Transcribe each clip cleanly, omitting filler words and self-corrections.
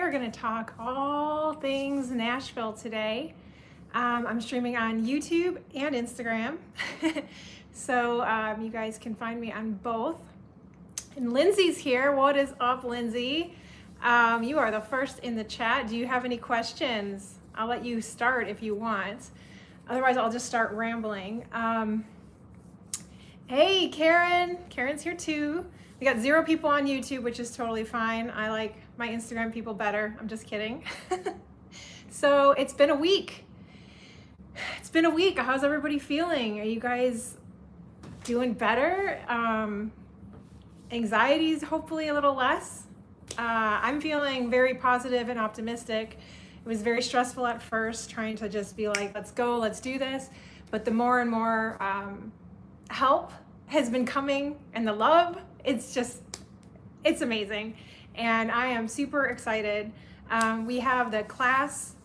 are going to talk all things Nashville today. I'm streaming on YouTube and Instagram, so you guys can find me on both. And Lindsay's here. What is up, Lindsay? You are the first in the chat. Do you have any questions? I'll let you start if you want. Otherwise, I'll just start rambling. Hey, Karen. Karen's here too. We got 0 people on YouTube, which is totally fine. I like my Instagram people better. I'm just kidding. So it's been a week. It's been a week. How's everybody feeling? Are you guys doing better? Anxiety's hopefully a little less. I'm feeling very positive and optimistic. It was very stressful at first, trying to just be like, let's go, let's do this. But the more and more help has been coming, and the love, it's amazing. And I am super excited. We have the class.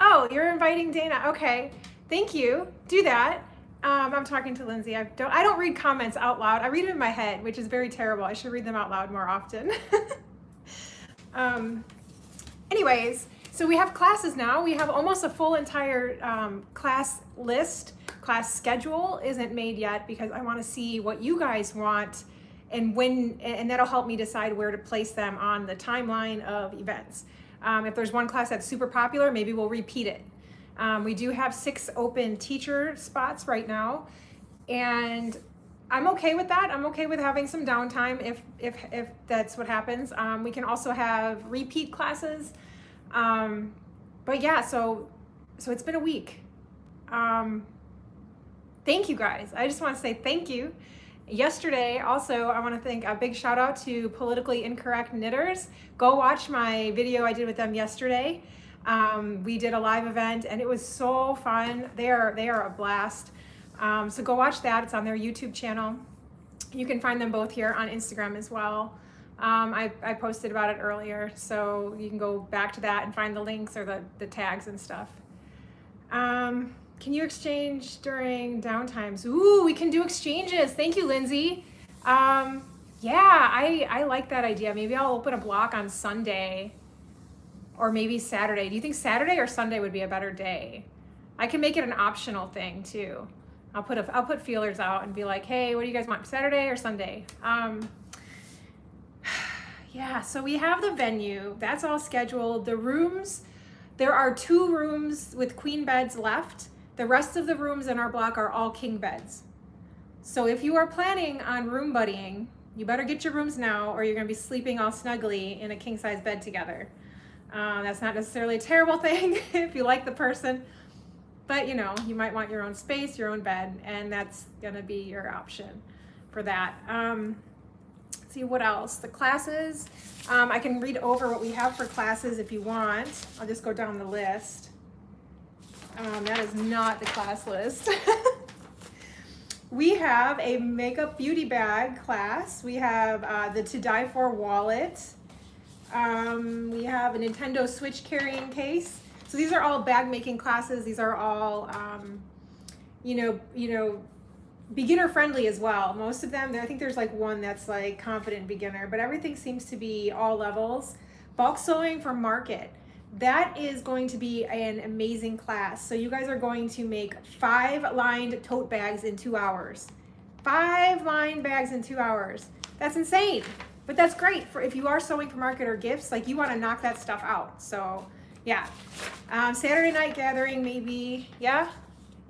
Oh, you're inviting Dana. Okay, thank you. Do that. I'm talking to Lindsay. I don't read comments out loud. I read them in my head, which is very terrible. I should read them out loud more often. Anyways, so we have classes now. We have almost a full entire class list. Class schedule isn't made yet because I want to see what you guys want and when, and that'll help me decide where to place them on the timeline of events. If there's one class that's super popular, maybe we'll repeat it. We do have 6 open teacher spots right now, and I'm okay with that. I'm okay with having some downtime if that's what happens. We can also have repeat classes. But yeah, so it's been a week. Thank you guys. I just want to say thank you. Yesterday, also, I want to thank a big shout out to Politically Incorrect Knitters. Go watch my video I did with them yesterday. We did a live event and it was so fun. They are a blast. So go watch that. It's on their YouTube channel. You can find them both here on Instagram as well. I posted about it earlier, so you can go back to that and find the links or the tags and stuff. Can you exchange during downtimes? Ooh, we can do exchanges. Thank you, Lindsay. Yeah, I like that idea. Maybe I'll open a block on Sunday or maybe Saturday. Do you think Saturday or Sunday would be a better day? I can make it an optional thing too. I'll put feelers out and be like, hey, what do you guys want, Saturday or Sunday? Yeah, so we have the venue. That's all scheduled. The rooms, there are 2 rooms with queen beds left. The rest of the rooms in our block are all king beds. So if you are planning on room buddying, you better get your rooms now or you're gonna be sleeping all snugly in a king size bed together. That's not necessarily a terrible thing if you like the person, but you know, you might want your own space, your own bed, and that's gonna be your option for that. Let's see what else. The classes, I can read over what we have for classes if you want. I'll just go down the list. That is not the class list. We have a makeup beauty bag class. We have the To Die For wallet. We have a Nintendo Switch carrying case. So these are all bag making classes. These are all, you know, beginner friendly as well. Most of them, I think there's like one that's like confident beginner, but everything seems to be all levels. Bulk sewing for market. That is going to be an amazing class. So you guys are going to make 5 lined tote bags in 2 hours. 5 lined bags in 2 hours. That's insane, but that's great for if you are sewing for market or gifts, like you want to knock that stuff out. So yeah, Saturday night gathering maybe, yeah.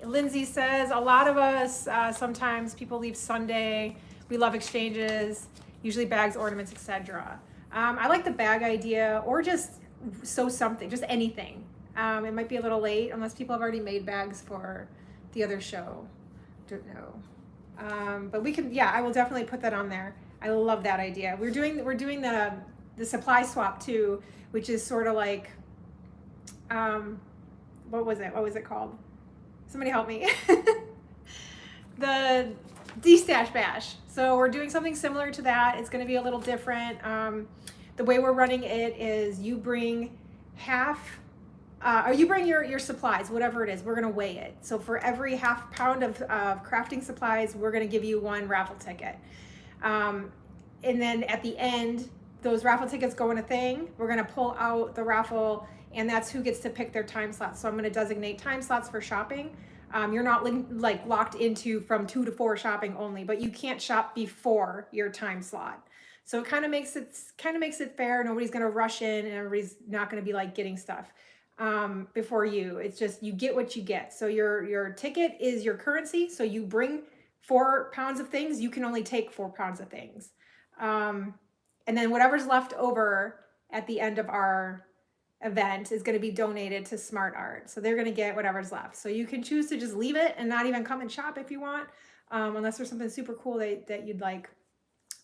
Lindsay says, a lot of us, sometimes people leave Sunday. We love exchanges, usually bags, ornaments, etc. I like the bag idea, or just sew something, just anything. It might be a little late unless people have already made bags for the other show. Don't know. But we can, yeah, I will definitely put that on there. I love that idea. We're doing the supply swap too, which is sort of like, what was it called? Somebody help me. The D-Stash Bash. So we're doing something similar to that. It's going to be a little different. The way we're running it is you bring half, or you bring your supplies, whatever it is, we're going to weigh it. So for every half pound of crafting supplies, we're going to give you 1 raffle ticket. and then at the end, those raffle tickets go in a thing. We're gonna pull out the raffle, and that's who gets to pick their time slots. So I'm gonna designate time slots for shopping. You're not like locked into from 2 to 4 shopping only, but you can't shop before your time slot. So it kind of makes it fair. Nobody's gonna rush in, and everybody's not gonna be like getting stuff before you. It's just you get what you get. So your ticket is your currency. So you bring 4 pounds of things, you can only take 4 pounds of things. And then whatever's left over at the end of our event is going to be donated to Smart Art. So they're going to get whatever's left. So you can choose to just leave it and not even come and shop if you want, unless there's something super cool that you'd like.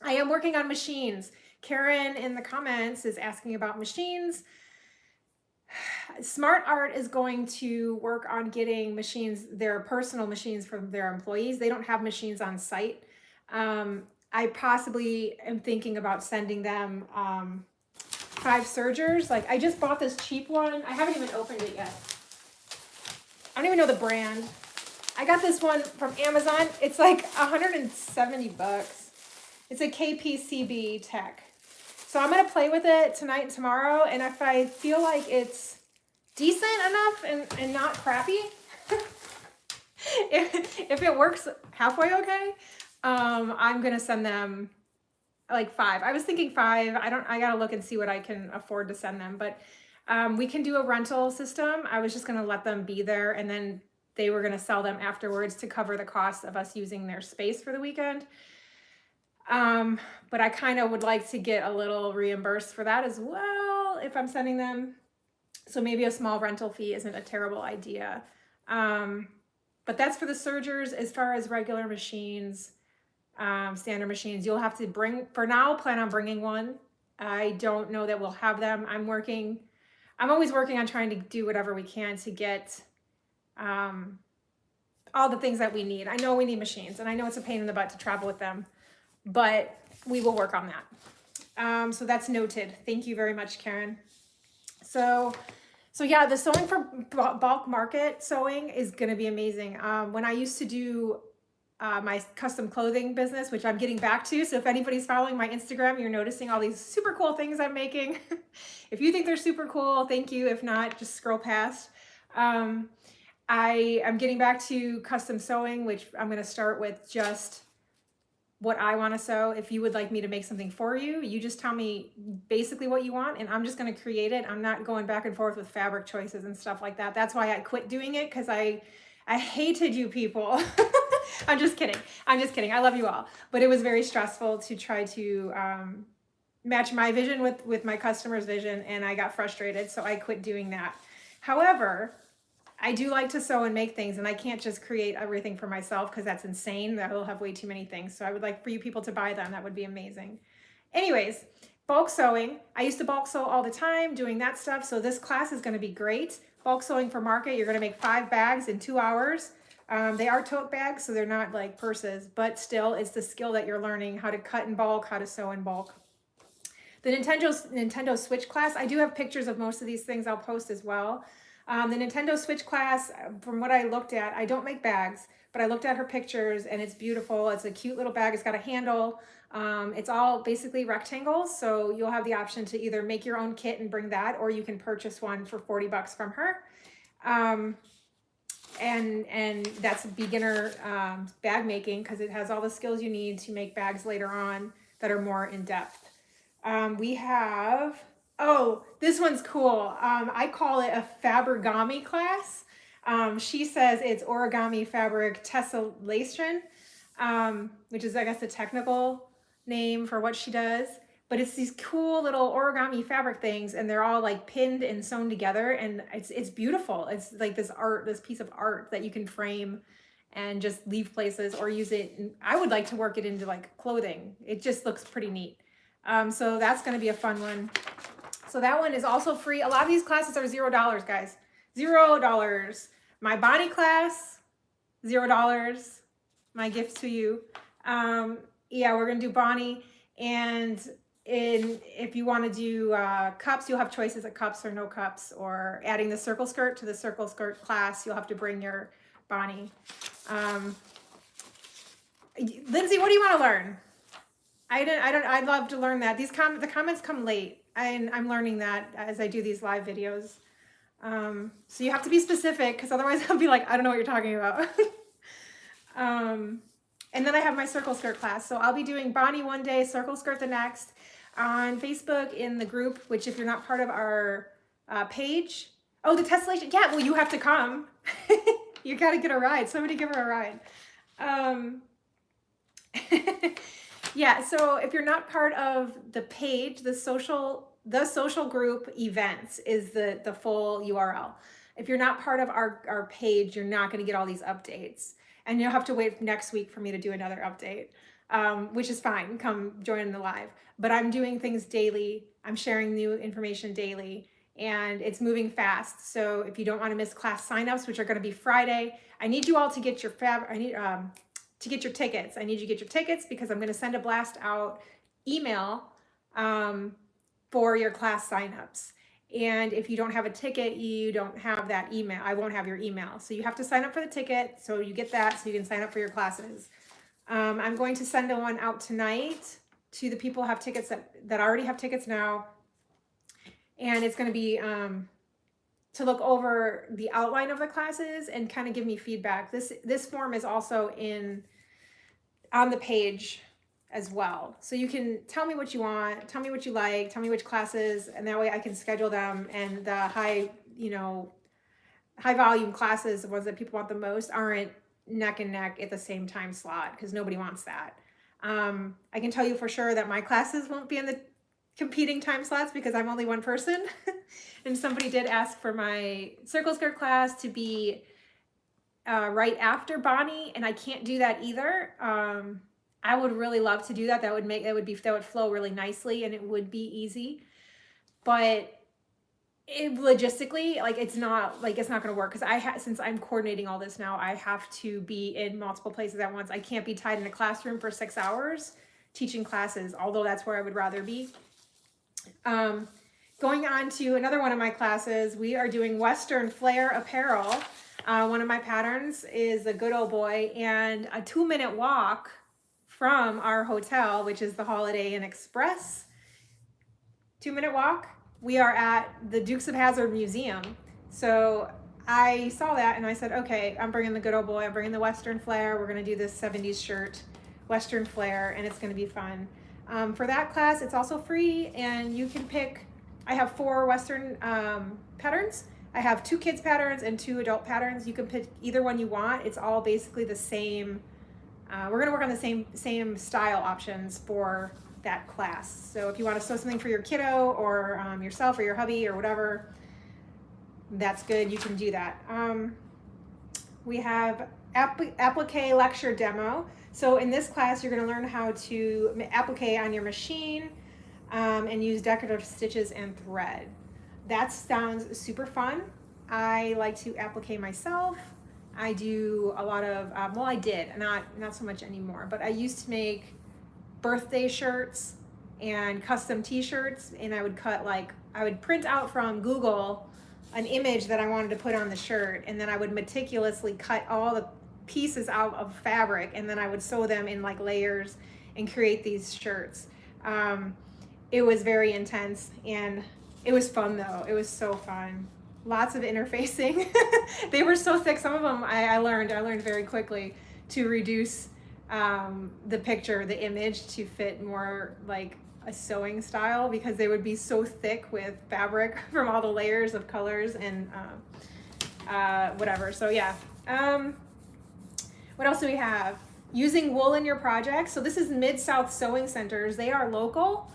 I am working on machines. Karen in the comments is asking about machines. Smart Art is going to work on getting machines, their personal machines from their employees. They don't have machines on site. I possibly am thinking about sending them 5 sergers. Like I just bought this cheap one. I haven't even opened it yet. I don't even know the brand. I got this one from Amazon. It's like 170 bucks. It's a KPCB tech. So I'm gonna play with it tonight and tomorrow, and if I feel like it's decent enough and not crappy, if it works halfway okay, I'm gonna send them like 5. I was thinking 5. I gotta look and see what I can afford to send them, but we can do a rental system. I was just gonna let them be there, and then they were gonna sell them afterwards to cover the cost of us using their space for the weekend. But I kind of would like to get a little reimbursed for that as well if I'm sending them. So maybe a small rental fee isn't a terrible idea. But that's for the sergers. As far as regular machines, standard machines, you'll have to bring, for now, plan on bringing one. I don't know that we'll have them. I'm always working on trying to do whatever we can to get all the things that we need. I know we need machines, and I know it's a pain in the butt to travel with them, but we will work on that. So that's noted. Thank you very much, Karen. So yeah, the sewing for bulk market sewing is going to be amazing. When I used to do my custom clothing business, which I'm getting back to. So if anybody's following my Instagram, you're noticing all these super cool things I'm making. If you think they're super cool, thank you. If not, just scroll past. I'm getting back to custom sewing, which I'm going to start with just what I want to sew. If you would like me to make something for you, you just tell me basically what you want, and I'm just going to create it. I'm not going back and forth with fabric choices and stuff like that. That's why I quit doing it, because I hated you people. I'm just kidding. I love you all. But it was very stressful to try to match my vision with my customer's vision, and I got frustrated, so I quit doing that. However, I do like to sew and make things, and I can't just create everything for myself because that's insane. That will have way too many things. So I would like for you people to buy them. That would be amazing. Anyways, bulk sewing. I used to bulk sew all the time doing that stuff. So this class is going to be great. Bulk sewing for market. You're going to make 5 bags in 2 hours. They are tote bags, so they're not like purses, but still it's the skill that you're learning, how to cut in bulk, how to sew in bulk. The Nintendo Switch class, I do have pictures of most of these things I'll post as well. The Nintendo Switch class, from what I looked at, I don't make bags, but I looked at her pictures and it's beautiful. It's a cute little bag. It's got a handle. It's all basically rectangles. So you'll have the option to either make your own kit and bring that, or you can purchase one for 40 bucks from her. And that's beginner bag making, because it has all the skills you need to make bags later on that are more in depth. We have, oh, this one's cool. I call it a Fabrigami class. She says it's origami fabric tessellation, which is, I guess, the technical name for what she does. But it's these cool little origami fabric things, and they're all like pinned and sewn together, and it's beautiful. It's like this piece of art that you can frame and just leave places or use it. And I would like to work it into like clothing. It just looks pretty neat. So that's going to be a fun one. So that one is also free. A lot of these classes are $0, guys. $0. My Bonnie class, $0. My gift to you. Yeah, we're going to do Bonnie. And if you want to do cups, you'll have choices of cups or no cups, or adding the circle skirt to the circle skirt class. You'll have to bring your Bonnie. Lindsay, what do you want to learn? I'd love to learn that. The comments come late. I'm learning that as I do these live videos. So you have to be specific, because otherwise I'll be like, I don't know what you're talking about. And then I have my circle skirt class. So I'll be doing Bonnie one day, circle skirt the next, on Facebook in the group, which if you're not part of our page, oh, the tessellation, yeah, well, you have to come. You got to get a ride. Somebody give her a ride. Yeah, so if you're not part of the page, the social group events is the full URL. If you're not part of our page, you're not going to get all these updates. And you'll have to wait next week for me to do another update, which is fine. Come join the live. But I'm doing things daily. I'm sharing new information daily, and it's moving fast. So if you don't want to miss class signups, which are going to be Friday, I need you all to get your to get your tickets. I need you to get your tickets, because I'm going to send a blast out email for your class signups. And if you don't have a ticket, you don't have that email. I won't have your email. So you have to sign up for the ticket. So you get that so you can sign up for your classes. I'm going to send one out tonight to the people who have tickets that already have tickets now. And it's going to be to look over the outline of the classes and kind of give me feedback. This form is also on the page as well. So you can tell me what you want, tell me what you like, tell me which classes, and that way I can schedule them. And the high volume classes, the ones that people want the most, aren't neck and neck at the same time slot, because nobody wants that. I can tell you for sure that my classes won't be in the competing time slots, because I'm only one person. And somebody did ask for my circle skirt class to be right after Bonnie, and I can't do that either. I would really love to do that. That would flow really nicely, and it would be easy. But logistically, it's not going to work, because since I'm coordinating all this now, I have to be in multiple places at once. I can't be tied in a classroom for 6 hours teaching classes, although that's where I would rather be. Going on to another one of my classes, we are doing Western Flair apparel. One of my patterns is a Good Old Boy, and a 2-minute walk from our hotel, which is the Holiday Inn Express. 2-minute walk. We are at the Dukes of Hazzard Museum. So I saw that and I said, okay, I'm bringing the Good Old Boy. I'm bringing the Western Flair. We're going to do this 70s shirt, Western Flair, and it's going to be fun. For that class, it's also free, and you can pick. I have 4 Western patterns. I have 2 kids patterns and 2 adult patterns. You can pick either one you want. It's all basically the same. We're going to work on the same style options for that class. So if you want to sew something for your kiddo or yourself or your hubby or whatever, that's good. You can do that. We have applique lecture demo. So in this class, you're going to learn how to applique on your machine and use decorative stitches and thread. That sounds super fun. I like to applique myself. I do a lot of, well, I did, not so much anymore, but I used to make birthday shirts and custom t-shirts, and I would print out from Google an image that I wanted to put on the shirt, and then I would meticulously cut all the pieces out of fabric, and then I would sew them in layers and create these shirts. It was very intense, and it was fun though. It was so fun. Lots of interfacing. They were so thick. Some of them I learned very quickly to reduce the picture, the image, to fit more like a sewing style, because they would be so thick with fabric from all the layers of colors and whatever. So yeah. What else do we have? Using wool in your projects. So this is Mid-South Sewing Centers. They are local.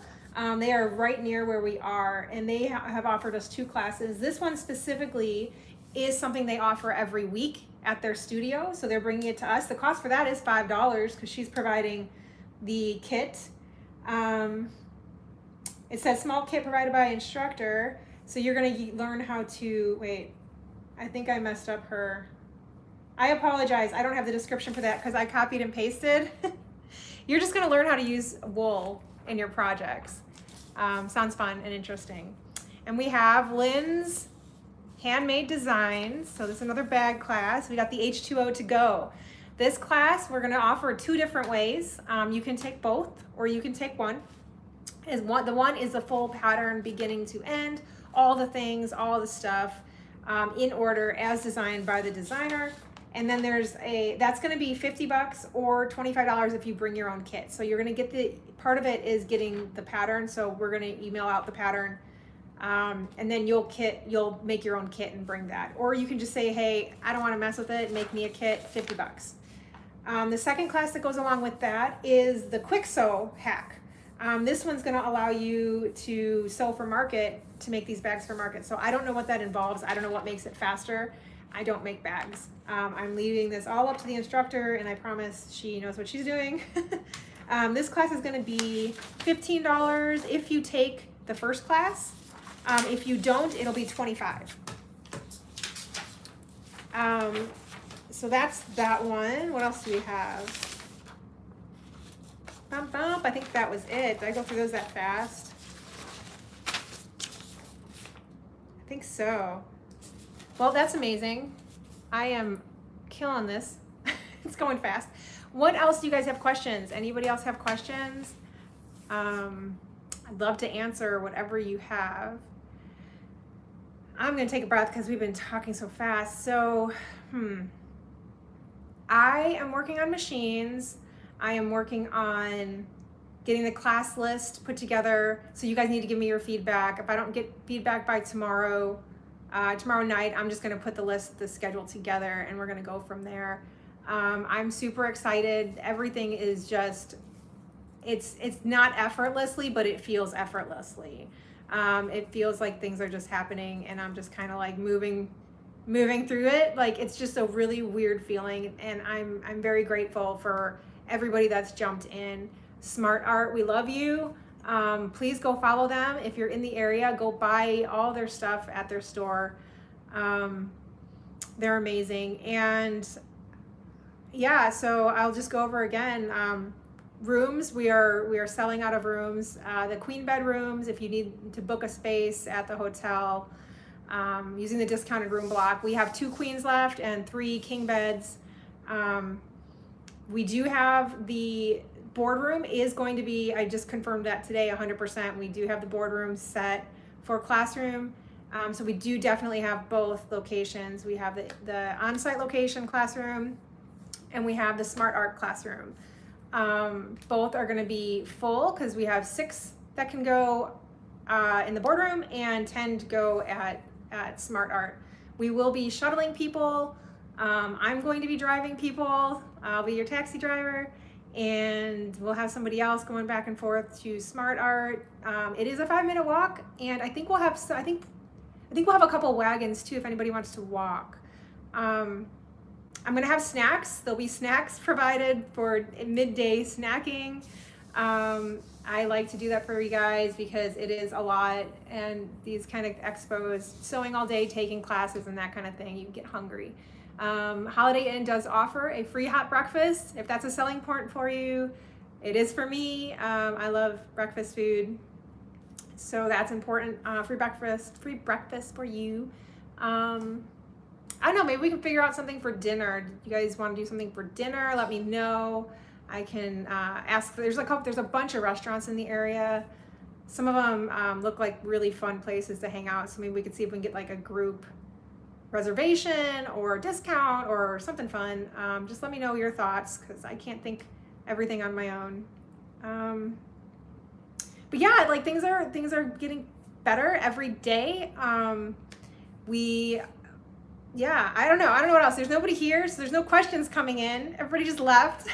They are right near where we are, and they have offered us 2 classes. This one specifically is something they offer every week at their studio, so they're bringing it to us. The cost for that is $5 because she's providing the kit. It says small kit provided by instructor, so you're going to learn how to, wait, I think I messed up her. I apologize. I don't have the description for that because I copied and pasted. You're just going to learn how to use wool in your projects. Sounds fun and interesting. And we have Lynn's Handmade Designs. So this is another bag class. We got the H2O to go. This class, we're gonna offer 2 different ways. You can take both, or you can take one. The one is a full pattern beginning to end, all the things, all the stuff in order as designed by the designer. And then that's gonna be $50 or $25 if you bring your own kit. So you're gonna get part of it is getting the pattern. So we're gonna email out the pattern. And then you'll make your own kit and bring that. Or you can just say, hey, I don't want to mess with it, make me a kit, $50. The second class that goes along with that is the quick sew hack. This one's going to allow you to sew for market, to make these bags for market. So I don't know what that involves. I don't know what makes it faster. I don't make bags. I'm leaving this all up to the instructor, and I promise she knows what she's doing. This class is going to be $15 if you take the first class. If you don't, it'll be $25. So that's that one. What else do we have? Bump, bump. I think that was it. Did I go through those that fast? I think so. Well, that's amazing. I am killing this. It's going fast. What else do you guys have questions? Anybody else have questions? I'd love to answer whatever you have. I'm gonna take a breath because we've been talking so fast. So, I am working on machines. I am working on getting the class list put together. So you guys need to give me your feedback. If I don't get feedback by tomorrow night, I'm just gonna put the schedule together, and we're gonna go from there. I'm super excited. Everything is just, it's not effortlessly, but it feels effortlessly. It feels like things are just happening, and I'm just kind of like moving through it. Like, it's just a really weird feeling, and I'm very grateful for everybody that's jumped in. Smart Art, we love you. Please go follow them. If you're in the area, go buy all their stuff at their store. They're amazing. And yeah, so I'll just go over again. Rooms, we are selling out of rooms. The queen bed rooms, if you need to book a space at the hotel, using the discounted room block, we have 2 queens left and 3 king beds. We do have the boardroom is going to be, I just confirmed that today, 100%. We do have the boardroom set for classroom. So we do definitely have both locations. We have the on-site location classroom, and we have the Smart Art classroom. Both are going to be full because we have 6 that can go in the boardroom and 10 to go at Smart Art. We will be shuttling people. I'm going to be driving people. I'll be your taxi driver, and we'll have somebody else going back and forth to Smart Art. It is a 5-minute walk, and I think we'll have we'll have a couple wagons too if anybody wants to walk. I'm gonna have snacks. There'll be snacks provided for midday snacking. I like to do that for you guys because it is a lot, and these kind of expos, sewing all day, taking classes and that kind of thing, you get hungry. Holiday Inn does offer a free hot breakfast. If that's a selling point for you, it is for me. I love breakfast food, so that's important. Free breakfast for you. I don't know, maybe we can figure out something for dinner. You guys want to do something for dinner? Let me know. I can ask. There's a bunch of restaurants in the area. Some of them look like really fun places to hang out. So maybe we could see if we can get like a group reservation or discount or something fun. Just let me know your thoughts, because I can't think everything on my own. But yeah, like things are getting better every day. Yeah, I don't know what else. There's nobody here, so there's no questions coming in. Everybody just left.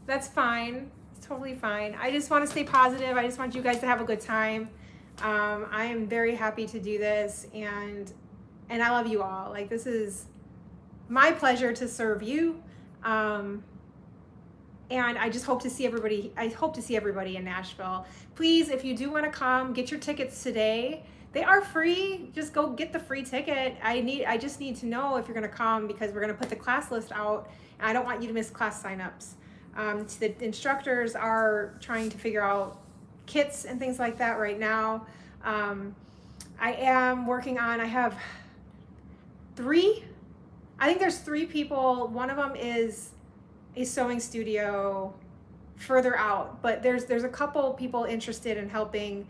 That's fine. It's totally fine. I just want to stay positive. I just want you guys to have a good time. I am very happy to do this, and I love you all. Like, this is my pleasure to serve you. And I just hope to see everybody. I hope to see everybody in Nashville. Please, if you do want to come, get your tickets today. They are free. Just go get the free ticket. I just need to know if you're going to come, because we're going to put the class list out, and I don't want you to miss class signups. The instructors are trying to figure out kits and things like that right now. I am working on, I have 3 I think there's 3 people. One of them is a sewing studio further out, but there's a couple people interested in helping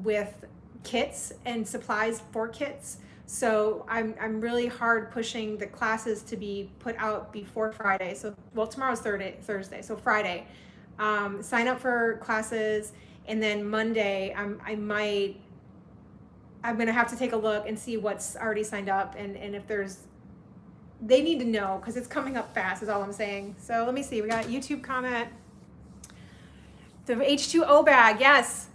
with kits and supplies for kits. So I'm really hard pushing the classes to be put out before Friday. So, well, tomorrow's Thursday, so Friday. Sign up for classes, and then Monday I'm gonna have to take a look and see what's already signed up, and if they need to know, because it's coming up fast is all I'm saying. So let me see, we got YouTube comment. The H2O bag, yes.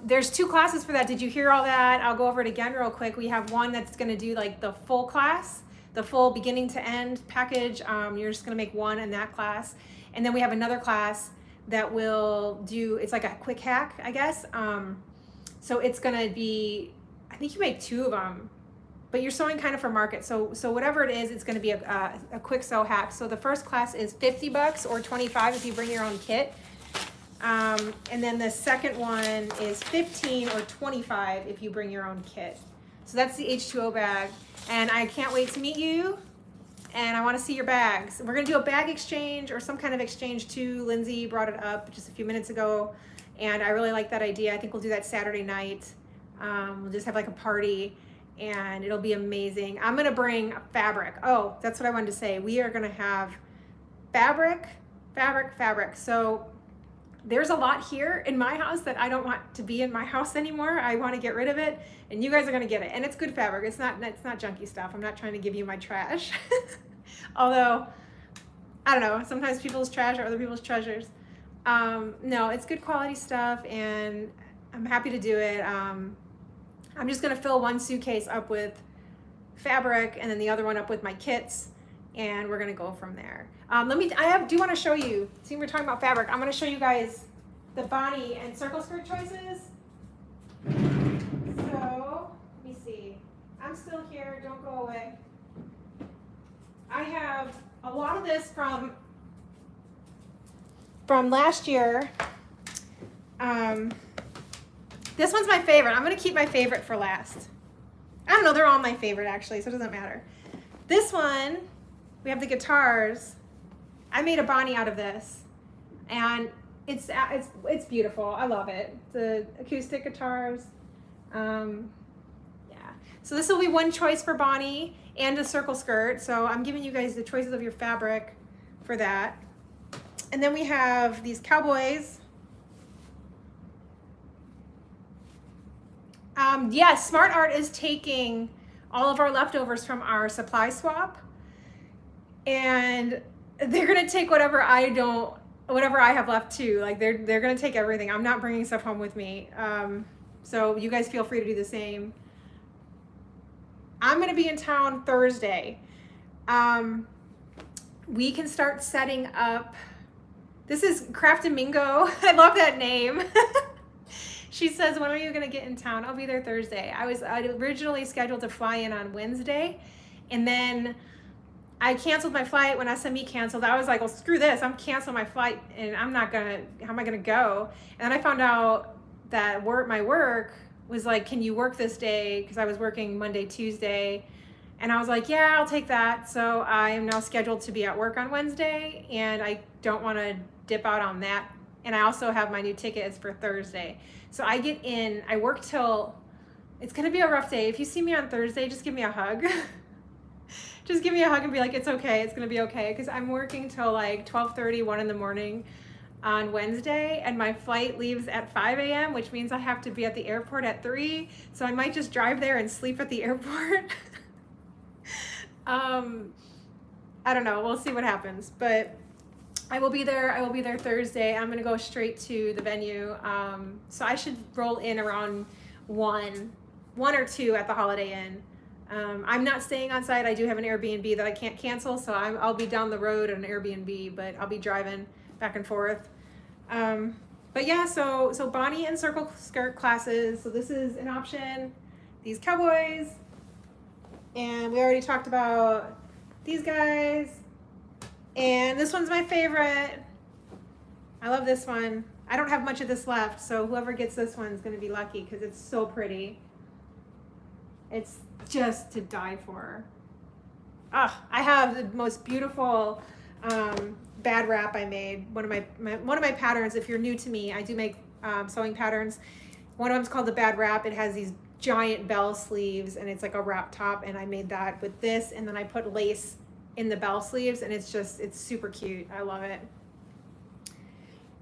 There's 2 classes for that. Did you hear all that? I'll go over it again real quick. We have one that's gonna do like the full class, the full beginning to end package. You're just gonna make one in that class. And then we have another class that will do, it's like a quick hack, I guess. So it's gonna be, I think you make 2 of them, but you're sewing kind of for market. So whatever it is, it's gonna be a quick sew hack. So the first class is $50 or $25 if you bring your own kit. And then the second one is $15 or $25 if you bring your own kit. So that's the H2O bag. And I can't wait to meet you. And I want to see your bags. We're going to do a bag exchange or some kind of exchange too. Lindsay brought it up just a few minutes ago, and I really like that idea. I think we'll do that Saturday night. We'll just have like a party, and it'll be amazing. I'm going to bring fabric. Oh, that's what I wanted to say. We are going to have fabric. So there's a lot here in my house that I don't want to be in my house anymore. I want to get rid of it, and you guys are going to get it. And it's good fabric. It's not junky stuff. I'm not trying to give you my trash. Although, I don't know, sometimes people's trash are other people's treasures. No, it's good quality stuff, and I'm happy to do it. I'm just going to fill one suitcase up with fabric and then the other one up with my kits, and we're going to go from there. Do want to show you, see, we're talking about fabric. I'm going to show you guys the Bonnie and circle skirt choices. So, let me see. I'm still here, don't go away. I have a lot of this from last year. This one's my favorite. I'm going to keep my favorite for last. I don't know, they're all my favorite actually, so it doesn't matter. This one, we have the guitars. I made a Bonnie out of this, and it's beautiful. I love it. The acoustic guitars. Yeah. So this will be one choice for Bonnie and a circle skirt. So I'm giving you guys the choices of your fabric for that. And then we have these cowboys. Yes, Smart Art is taking all of our leftovers from our supply swap, and they're gonna take whatever I have left too. Like they're gonna take everything. I'm not bringing stuff home with me. So you guys feel free to do the same. I'm gonna be in town Thursday. We can start setting up. This is Craft and Mingo. I love that name. She says, when are you gonna get in town? I'll be there Thursday. I originally scheduled to fly in on Wednesday, and then I canceled my flight when SME canceled. I was like, well, screw this. I'm canceling my flight, and how am I gonna go? And then I found out that my work was like, can you work this day? Because I was working Monday, Tuesday. And I was like, yeah, I'll take that. So I am now scheduled to be at work on Wednesday, and I don't want to dip out on that. And I also have my new ticket is for Thursday. So I get in, I work till, it's gonna be a rough day. If you see me on Thursday, just give me a hug. Just give me a hug and be like, it's okay, it's gonna be okay. Because I'm working till like 12:30, 1 in the morning on Wednesday, and my flight leaves at 5 a.m., which means I have to be at the airport at 3. So I might just drive there and sleep at the airport. I don't know, we'll see what happens. But I will be there Thursday. I'm gonna go straight to the venue. So I should roll in around 1 or 2 at the Holiday Inn. I'm not staying on site. I do have an Airbnb that I can't cancel, so I'll be down the road at an Airbnb, but I'll be driving back and forth. But yeah, so Bonnie and circle skirt classes. So this is an option. These cowboys, and we already talked about these guys. And this one's my favorite. I love this one. I don't have much of this left, so whoever gets this one is going to be lucky because it's so pretty. It's just to die for. I have the most beautiful bad wrap I made. One of my patterns. If you're new to me, I do make sewing patterns. One of them's called the bad wrap. It has these giant bell sleeves, and it's like a wrap top. And I made that with this, and then I put lace in the bell sleeves, and it's super cute. I love it.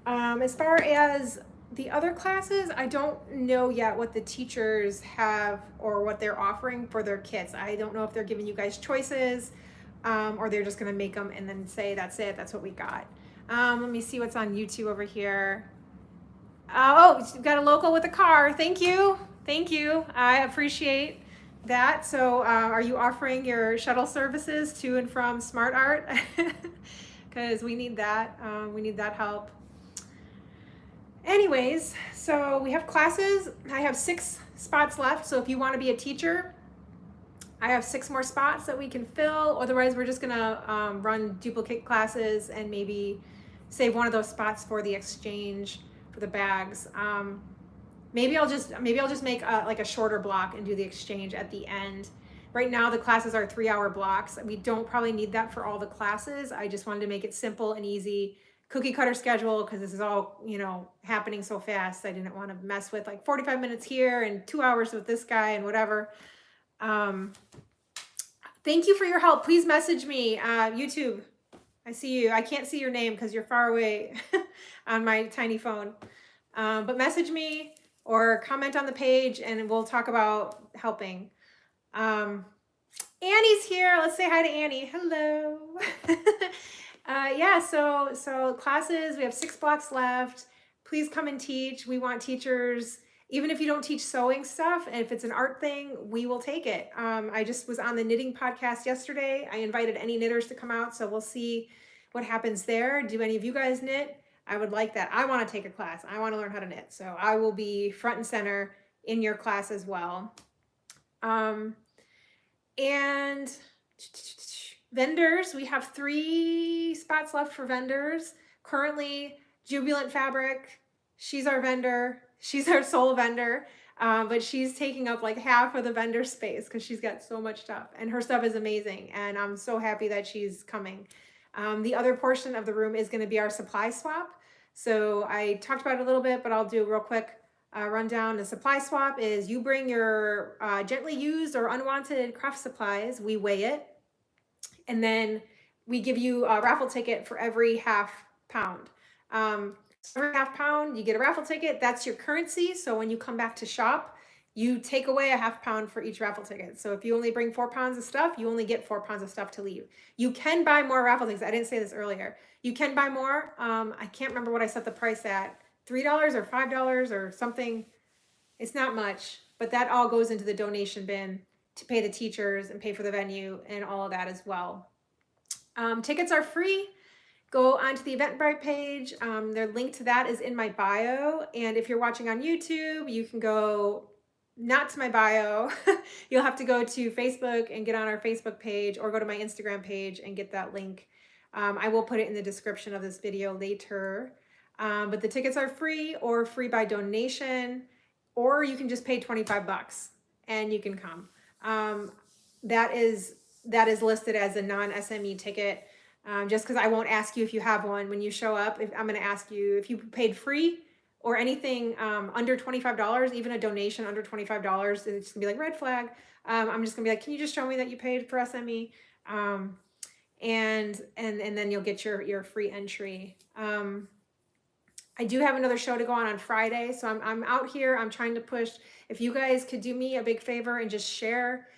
As far as the other classes, I don't know yet what the teachers have or what they're offering for their kits. I don't know if they're giving you guys choices, or they're just gonna make them and then say, that's it, that's what we got. Let me see what's on YouTube over here. Oh, you've got a local with a car. Thank you. Thank you. I appreciate that. So are you offering your shuttle services to and from Smart Art? Because we need that. We need that help. Anyways, so we have classes. I have 6 spots left. So if you want to be a teacher, I have 6 more spots that we can fill. Otherwise, we're just gonna run duplicate classes and maybe save one of those spots for the exchange for the bags. Maybe I'll just make like a shorter block and do the exchange at the end. Right now the classes are 3-hour blocks. We don't probably need that for all the classes. I just wanted to make it simple and easy, cookie cutter schedule, because this is all, you know, happening so fast. I didn't want to mess with like 45 minutes here and 2 hours with this guy and whatever. Thank you for your help. Please message me, YouTube. I see you. I can't see your name because you're far away on my tiny phone. But message me or comment on the page and we'll talk about helping. Annie's here. Let's say hi to Annie. Hello. Yeah, so classes, we have 6 blocks left. Please come and teach. We want teachers. Even if you don't teach sewing stuff, and if it's an art thing, we will take it. I just was on the knitting podcast yesterday. I invited any knitters to come out, so we'll see what happens there. Do any of you guys knit? I would like that. I want to take a class. I want to learn how to knit. So I will be front and center in your class as well. And vendors, we have 3 spots left for vendors. Currently, Jubilant Fabric, she's our vendor. She's our sole vendor, but she's taking up like half of the vendor space because she's got so much stuff and her stuff is amazing. And I'm so happy that she's coming. The other portion of the room is going to be our supply swap. So I talked about it a little bit, but I'll do a real quick rundown. The supply swap is you bring your gently used or unwanted craft supplies, we weigh it, and then we give you a raffle ticket for every ½ pound. Every ½ pound, you get a raffle ticket. That's your currency. So when you come back to shop, you take away a ½ pound for each raffle ticket. So if you only bring 4 pounds of stuff, you only get 4 pounds of stuff to leave. You can buy more raffle tickets. I didn't say this earlier. You can buy more. I can't remember what I set the price at. $3 or $5 or something. It's not much, but that all goes into the donation bin to pay the teachers and pay for the venue and all of that as well. Tickets are free. Go onto the Eventbrite page. Their link to that is in my bio. And if you're watching on YouTube, you can go not to my bio. You'll have to go to Facebook and get on our Facebook page or go to my Instagram page and get that link. I will put it in the description of this video later. But the tickets are free or free by donation, or you can just pay 25 bucks and you can come. That is listed as a non-SME ticket. Just because I won't ask you if you have one when you show up. I'm going to ask you if you paid free or anything under $25, even a donation under $25, it's going to be like red flag. I'm just going to be like, can you just show me that you paid for SME? And then you'll get your free entry. I do have another show to go on Friday, so I'm out here. I'm trying to push. If you guys could do me a big favor and just share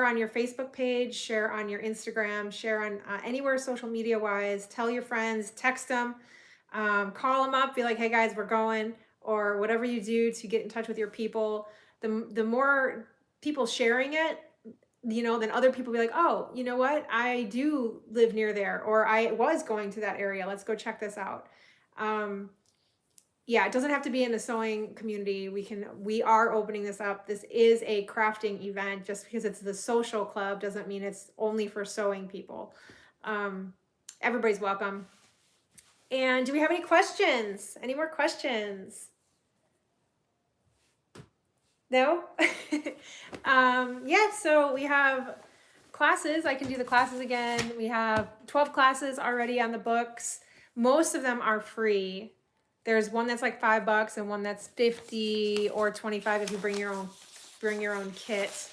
on your Facebook page, share on your Instagram, share on anywhere social media wise. Tell your friends, text them, call them up, be like, hey guys, we're going, or whatever you do to get in touch with your people. The more people sharing it, you know, then other people be like, oh, you know what? I do live near there, or I was going to that area. Let's go check this out. Yeah, it doesn't have to be in the sewing community. We are opening this up. This is a crafting event. Just because it's the social club doesn't mean it's only for sewing people. Everybody's welcome. And do we have any questions? Any more questions? No? Yeah, so we have classes, I can do the classes again. We have 12 classes already on the books. Most of them are free. There's one that's like $5 and one that's 50 or 25 if you bring your own kit.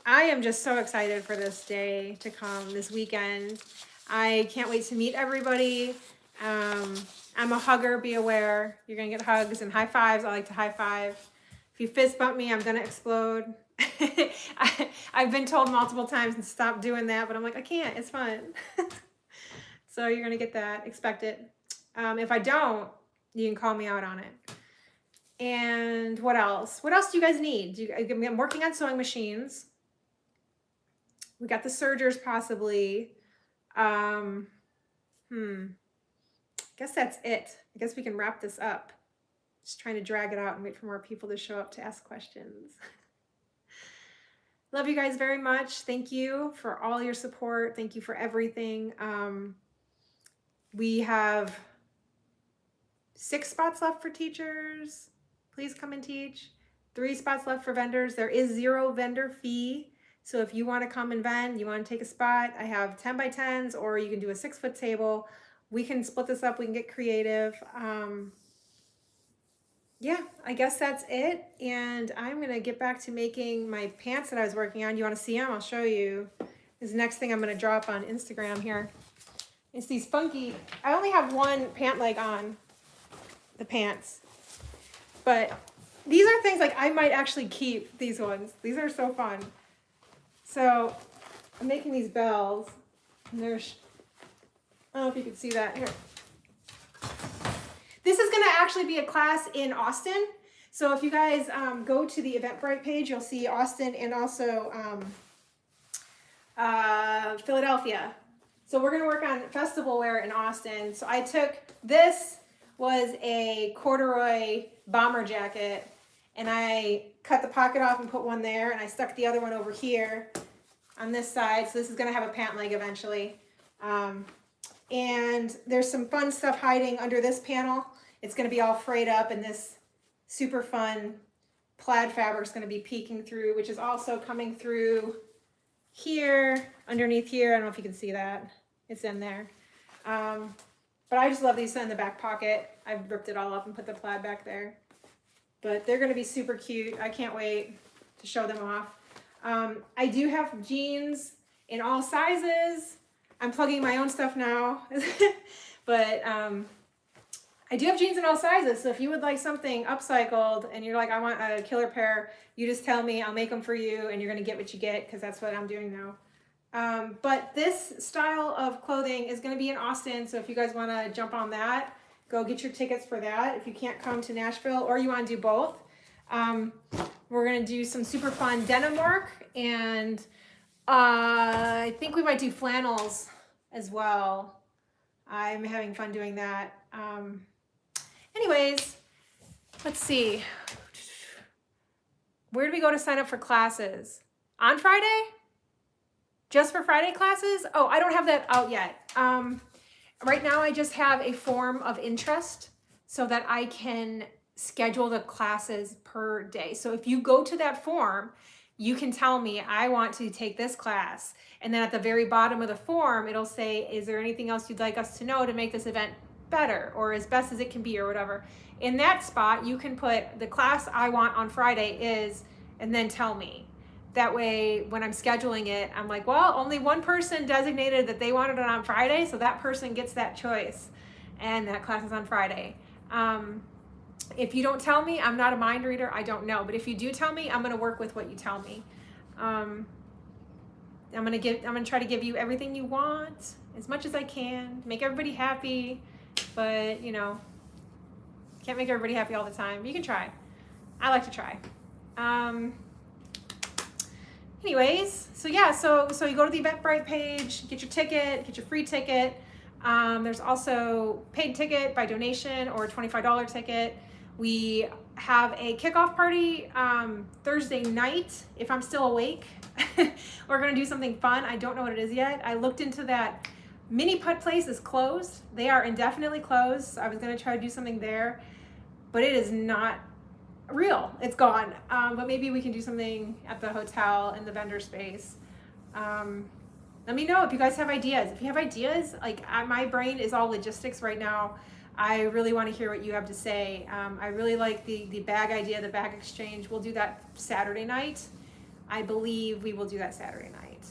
I am just so excited for this day to come, this weekend. I can't wait to meet everybody. I'm a hugger, be aware. You're gonna get hugs and high fives. I like to high five. If you fist bump me, I'm gonna explode. I've been told multiple times to stop doing that, but I'm like, I can't, it's fun. So you're gonna get that, expect it. If I don't, you can call me out on it. And what else? What else do you guys need? I'm working on sewing machines. We got the sergers possibly. Guess that's it. I guess we can wrap this up. Just trying to drag it out and wait for more people to show up to ask questions. Love you guys very much. Thank you for all your support. Thank you for everything. We have 6 spots left for teachers. Please come and teach. 3 spots left for vendors. There is 0 vendor fee. So if you want to come and vend, you want to take a spot, I have 10 by 10s, or you can do a 6-foot table. We can split this up. We can get creative. Yeah, I guess that's it. And I'm going to get back to making my pants that I was working on. You want to see them? I'll show you. This is the next thing I'm going to drop on Instagram here. It's these funky, I only have one pant leg on the pants. But these are things like I might actually keep these ones. These are so fun. So I'm making these bells. And there's, I don't know if you can see that here. This is going to actually be a class in Austin. So if you guys go to the Eventbrite page, you'll see Austin and also Philadelphia. So we're going to work on festival wear in Austin. So I took, this was a corduroy bomber jacket, and I cut the pocket off and put one there, and I stuck the other one over here on this side. So this is going to have a pant leg eventually. And there's some fun stuff hiding under this panel. It's going to be all frayed up, and this super fun plaid fabric is going to be peeking through, which is also coming through here, underneath here. I don't know if you can see that. It's in there. But I just love these in the back pocket. I've ripped it all up and put the plaid back there. But they're going to be super cute. I can't wait to show them off. I do have jeans in all sizes. I'm plugging my own stuff now. But I do have jeans in all sizes. So if you would like something upcycled and you're like, I want a killer pair, you just tell me, I'll make them for you, and you're going to get what you get, because that's what I'm doing now. But this style of clothing is going to be in Austin. So if you guys want to jump on that, go get your tickets for that. If you can't come to Nashville, or you want to do both, we're going to do some super fun denim work, and I think we might do flannels as well. I'm having fun doing that. Anyways, let's see. Where do we go to sign up for classes? On Friday? Just for Friday classes? Oh, I don't have that out yet. Right now I just have a form of interest so that I can schedule the classes per day. So if you go to that form, you can tell me, I want to take this class. And then at the very bottom of the form, it'll say, is there anything else you'd like us to know to make this event better, or as best as it can be, or whatever. In that spot, you can put the class I want on Friday is, and then tell me. That way, when I'm scheduling it, I'm like, well, only one person designated that they wanted it on Friday, so that person gets that choice. And that class is on Friday. If you don't tell me, I'm not a mind reader, I don't know. But if you do tell me, I'm gonna work with what you tell me. I'm gonna try to give you everything you want, as much as I can, make everybody happy, but you know, can't make everybody happy all the time. You can try. I like to try. Anyways, so yeah, so you go to the Eventbrite page, get your ticket, get your free ticket. There's also paid ticket by donation or $25 ticket. We have a kickoff party Thursday night, if I'm still awake. We're gonna do something fun. I don't know what it is yet. I looked into that. Mini Putt place is closed. They are indefinitely closed. So I was gonna try to do something there, but it is not real. It's gone. But maybe we can do something at the hotel in the vendor space. Let me know if you guys have ideas. If you have ideas, like my brain is all logistics right now. I really want to hear what you have to say. I really like the bag idea, the bag exchange. We'll do that Saturday night. I believe we will do that Saturday night.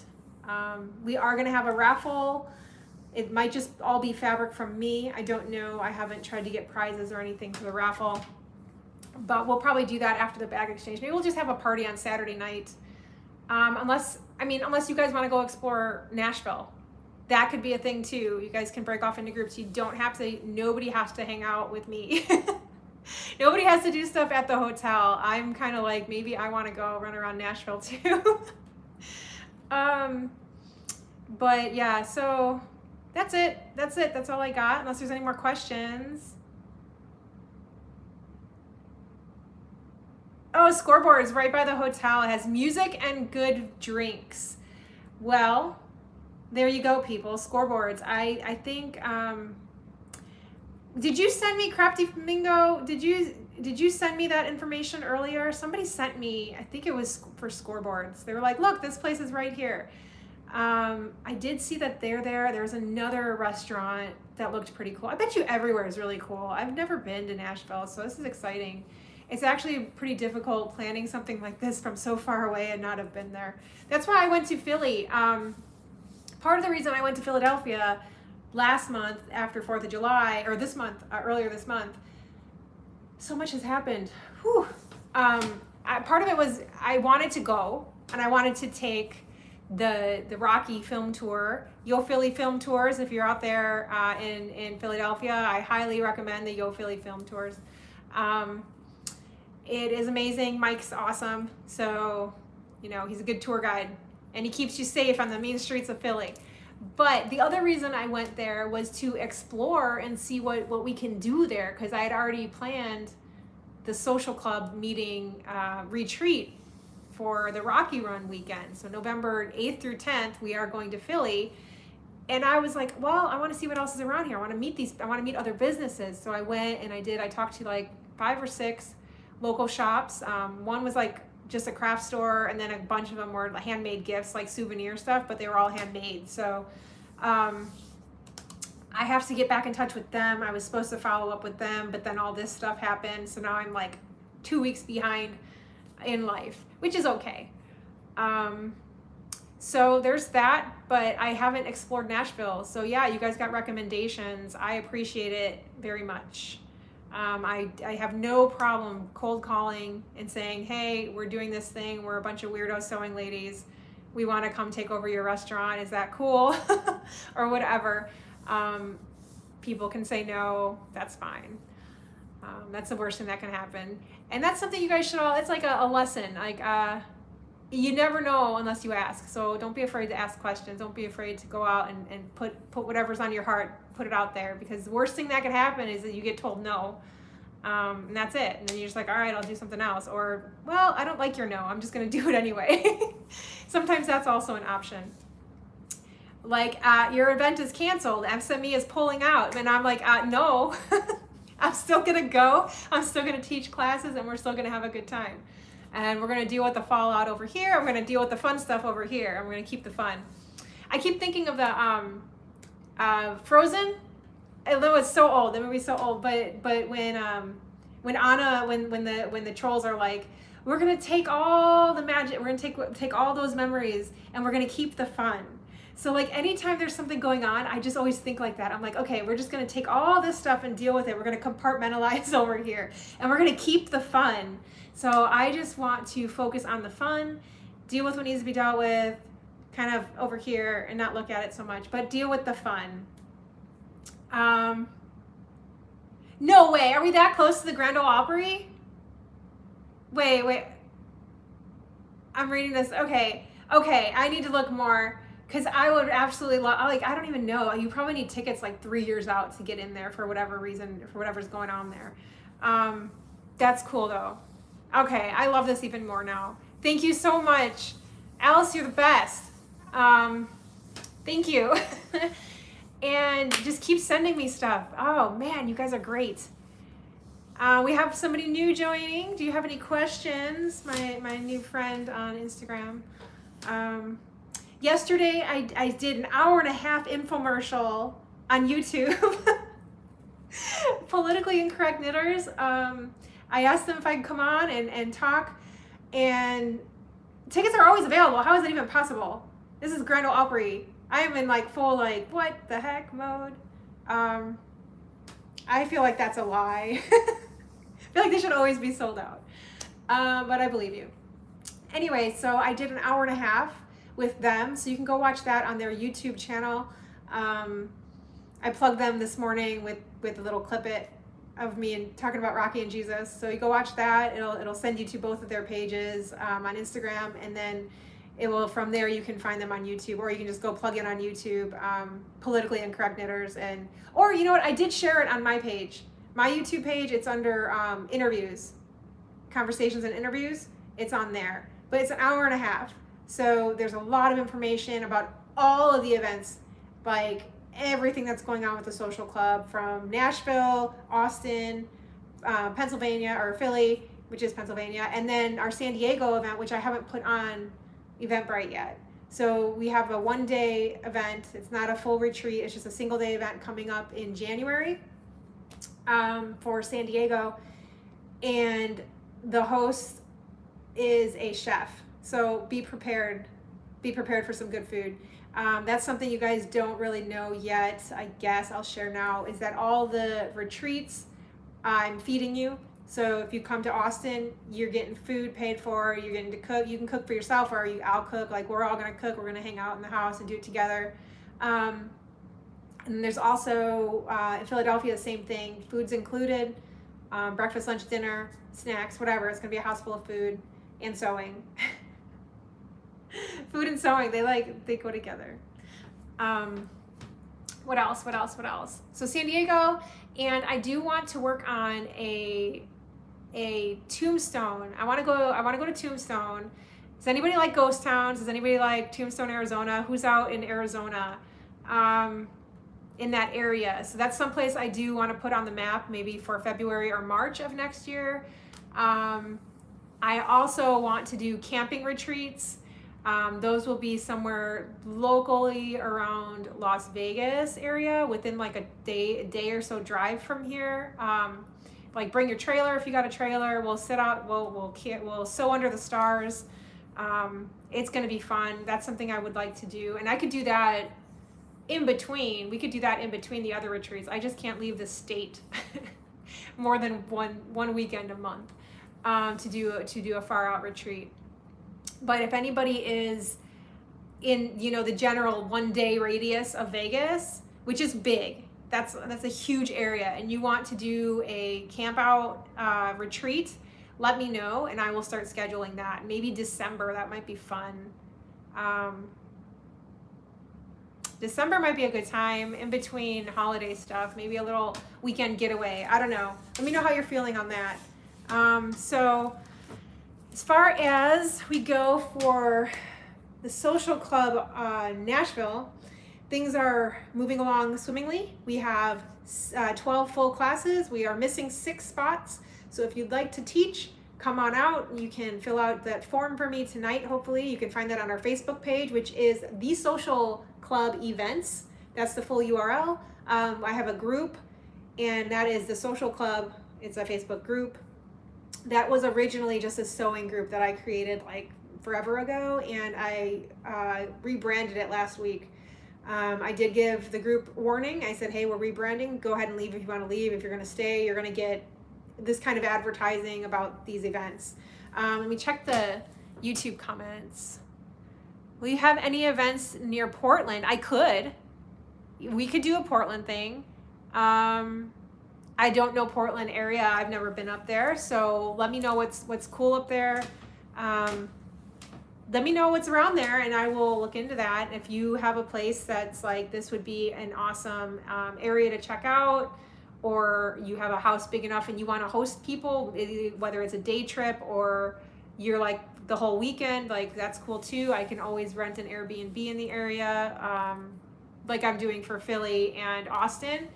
We are going to have a raffle. It might just all be fabric from me. I don't know. I haven't tried to get prizes or anything for the raffle. But we'll probably do that after the bag exchange. Maybe we'll just have a party on Saturday night. Unless you guys want to go explore Nashville. That could be a thing too. You guys can break off into groups. You don't have to, nobody has to hang out with me. Nobody has to do stuff at the hotel. I'm kind of like, maybe I want to go run around Nashville too. But yeah, so that's it. That's all I got, unless there's any more questions. Oh, Scoreboard's right by the hotel. It has music and good drinks. Well, there you go, people. Scoreboards. I think, did you send me Crafty Flamingo? Did you send me that information earlier? Somebody sent me, I think it was for Scoreboards. They were like, look, this place is right here. I did see that they're there. There's another restaurant that looked pretty cool. I bet you everywhere is really cool. I've never been to Nashville, so this is exciting. It's actually pretty difficult planning something like this from so far away and not have been there. That's why I went to Philly. Part of the reason I went to Philadelphia last month after 4th of July, or this month, earlier this month, so much has happened. Whew. Part of it was I wanted to go, and I wanted to take the Rocky film tour, Yo Philly film tours. If you're out there in Philadelphia, I highly recommend the Yo Philly film tours. It is amazing. Mike's awesome. So, you know, he's a good tour guide and he keeps you safe on the mean streets of Philly. But the other reason I went there was to explore and see what we can do there, because I had already planned the social club meeting retreat for the Rocky Run weekend. So November 8th through 10th, we are going to Philly. And I was like, well, I want to see what else is around here. I want to meet other businesses. So I went and I talked to like 5 or 6 local shops. One was like just a craft store, and then a bunch of them were handmade gifts, like souvenir stuff, but they were all handmade. So I have to get back in touch with them. I was supposed to follow up with them, but then all this stuff happened. So now I'm like 2 weeks behind in life, which is okay. So there's that, but I haven't explored Nashville. So yeah, you guys got recommendations. I appreciate it very much. I have no problem cold calling and saying, hey, we're doing this thing. We're a bunch of weirdo sewing ladies. We want to come take over your restaurant. Is that cool? Or whatever. People can say no. That's fine. That's the worst thing that can happen. And that's something you guys should all, it's like a lesson. Like, you never know unless you ask. So don't be afraid to ask questions. Don't be afraid to go out and put whatever's on your heart, put it out there, because the worst thing that could happen is that you get told no. And that's it. And then you're just like, all right, I'll do something else. Or, well, I don't like your no. I'm just going to do it anyway. Sometimes that's also an option. Like, your event is canceled. SME is pulling out. And I'm like, no, I'm still going to go. I'm still going to teach classes, and we're still going to have a good time. And we're going to deal with the fallout over here. I'm going to deal with the fun stuff over here. And we're going to keep the fun. I keep thinking of the Frozen. It was so old. The movie's so old. But when Anna, when the trolls are like, we're going to take all the magic, we're going to take all those memories, and we're going to keep the fun. So like anytime there's something going on, I just always think like that. I'm like, okay, we're just going to take all this stuff and deal with it. We're going to compartmentalize over here, and we're going to keep the fun. So I just want to focus on the fun, deal with what needs to be dealt with, kind of over here, and not look at it so much, but deal with the fun. No way. Are we that close to the Grand Ole Opry? Wait. I'm reading this. Okay. I need to look more, because I would absolutely love, like, I don't even know. You probably need tickets like 3 years out to get in there for whatever reason, for whatever's going on there. That's cool though. Okay, I love this even more now. Thank you so much. Alice, you're the best. Thank you. And just keep sending me stuff. Oh man, you guys are great. We have somebody new joining. Do you have any questions? My new friend on Instagram. Yesterday, I did an hour and a half infomercial on YouTube. Politically incorrect knitters. I asked them if I could come on and talk, and tickets are always available. How is that even possible? This is Grand Ole Opry. I am in like full like what the heck mode. I feel like that's a lie. I feel like they should always be sold out. But I believe you. Anyway, so I did an hour and a half with them, so you can go watch that on their YouTube channel. I plugged them this morning with a little clippet of me and talking about Rocky and Jesus. So you go watch that. It'll send you to both of their pages on Instagram, and then it will, from there you can find them on YouTube, or you can just go plug in on YouTube, Politically Incorrect Knitters, or you know what, I did share it on my page, my YouTube page. It's under interviews, conversations and interviews. It's on there, but it's an hour and a half. So there's a lot of information about all of the events, like everything that's going on with the social club, from Nashville, Austin, Pennsylvania, or Philly, which is Pennsylvania, and then our San Diego event, which I haven't put on Eventbrite yet. So we have a one-day event. It's not a full retreat. It's just a single-day event coming up in January for San Diego, and the host is a chef. So be prepared. Be prepared for some good food. That's something you guys don't really know yet. I guess I'll share now, is that all the retreats I'm feeding you. So if you come to Austin, you're getting food paid for, you're getting to cook. You can cook for yourself, or I'll cook. Like, we're all gonna cook. We're gonna hang out in the house and do it together. And there's also in Philadelphia, the same thing. Food's included, breakfast, lunch, dinner, snacks, whatever. It's gonna be a house full of food and sewing. Food and sewing, they go together. What else? So San Diego, and I do want to work on a Tombstone. I want to go to Tombstone. Does anybody like ghost towns? Does anybody like Tombstone, Arizona? Who's out in Arizona? In that area. So that's someplace I do want to put on the map, maybe for February or March of next year. I also want to do camping retreats. Those will be somewhere locally around Las Vegas area, within like a day or so drive from here. Like, bring your trailer if you got a trailer. We'll sit out. We'll sew under the stars. It's gonna be fun. That's something I would like to do, and I could do that in between. We could do that in between the other retreats. I just can't leave the state more than one weekend a month to do a far out retreat. But if anybody is in, the general 1 day radius of Vegas, which is big, that's a huge area, and you want to do a camp out retreat, let me know and I will start scheduling that. Maybe December, that might be fun. December might be a good time in between holiday stuff, maybe a little weekend getaway. I don't know. Let me know how you're feeling on that. So as far as we go for the social club Nashville, things are moving along swimmingly. We have 12 full classes. We are missing 6 spots. So if you'd like to teach, come on out. You can fill out that form for me tonight, hopefully. You can find that on our Facebook page, which is The Sewcial Club Events. That's the full URL. I have a group, and that is The Sewcial Club. It's a Facebook group. That was originally just a sewing group that I created like forever ago, and I rebranded it last week. I did give the group warning. I said, hey, we're rebranding. Go ahead and leave if you want to leave. If you're going to stay, you're going to get this kind of advertising about these events. Let me check the YouTube comments. Will you have any events near Portland? We could do a Portland thing. I don't know Portland area. I've never been up there. So let me know what's cool up there. Let me know what's around there, and I will look into that. If you have a place that's like, this would be an awesome area to check out, or you have a house big enough and you want to host people, whether it's a day trip or you're like the whole weekend, like that's cool too. I can always rent an Airbnb in the area, like I'm doing for Philly and Austin.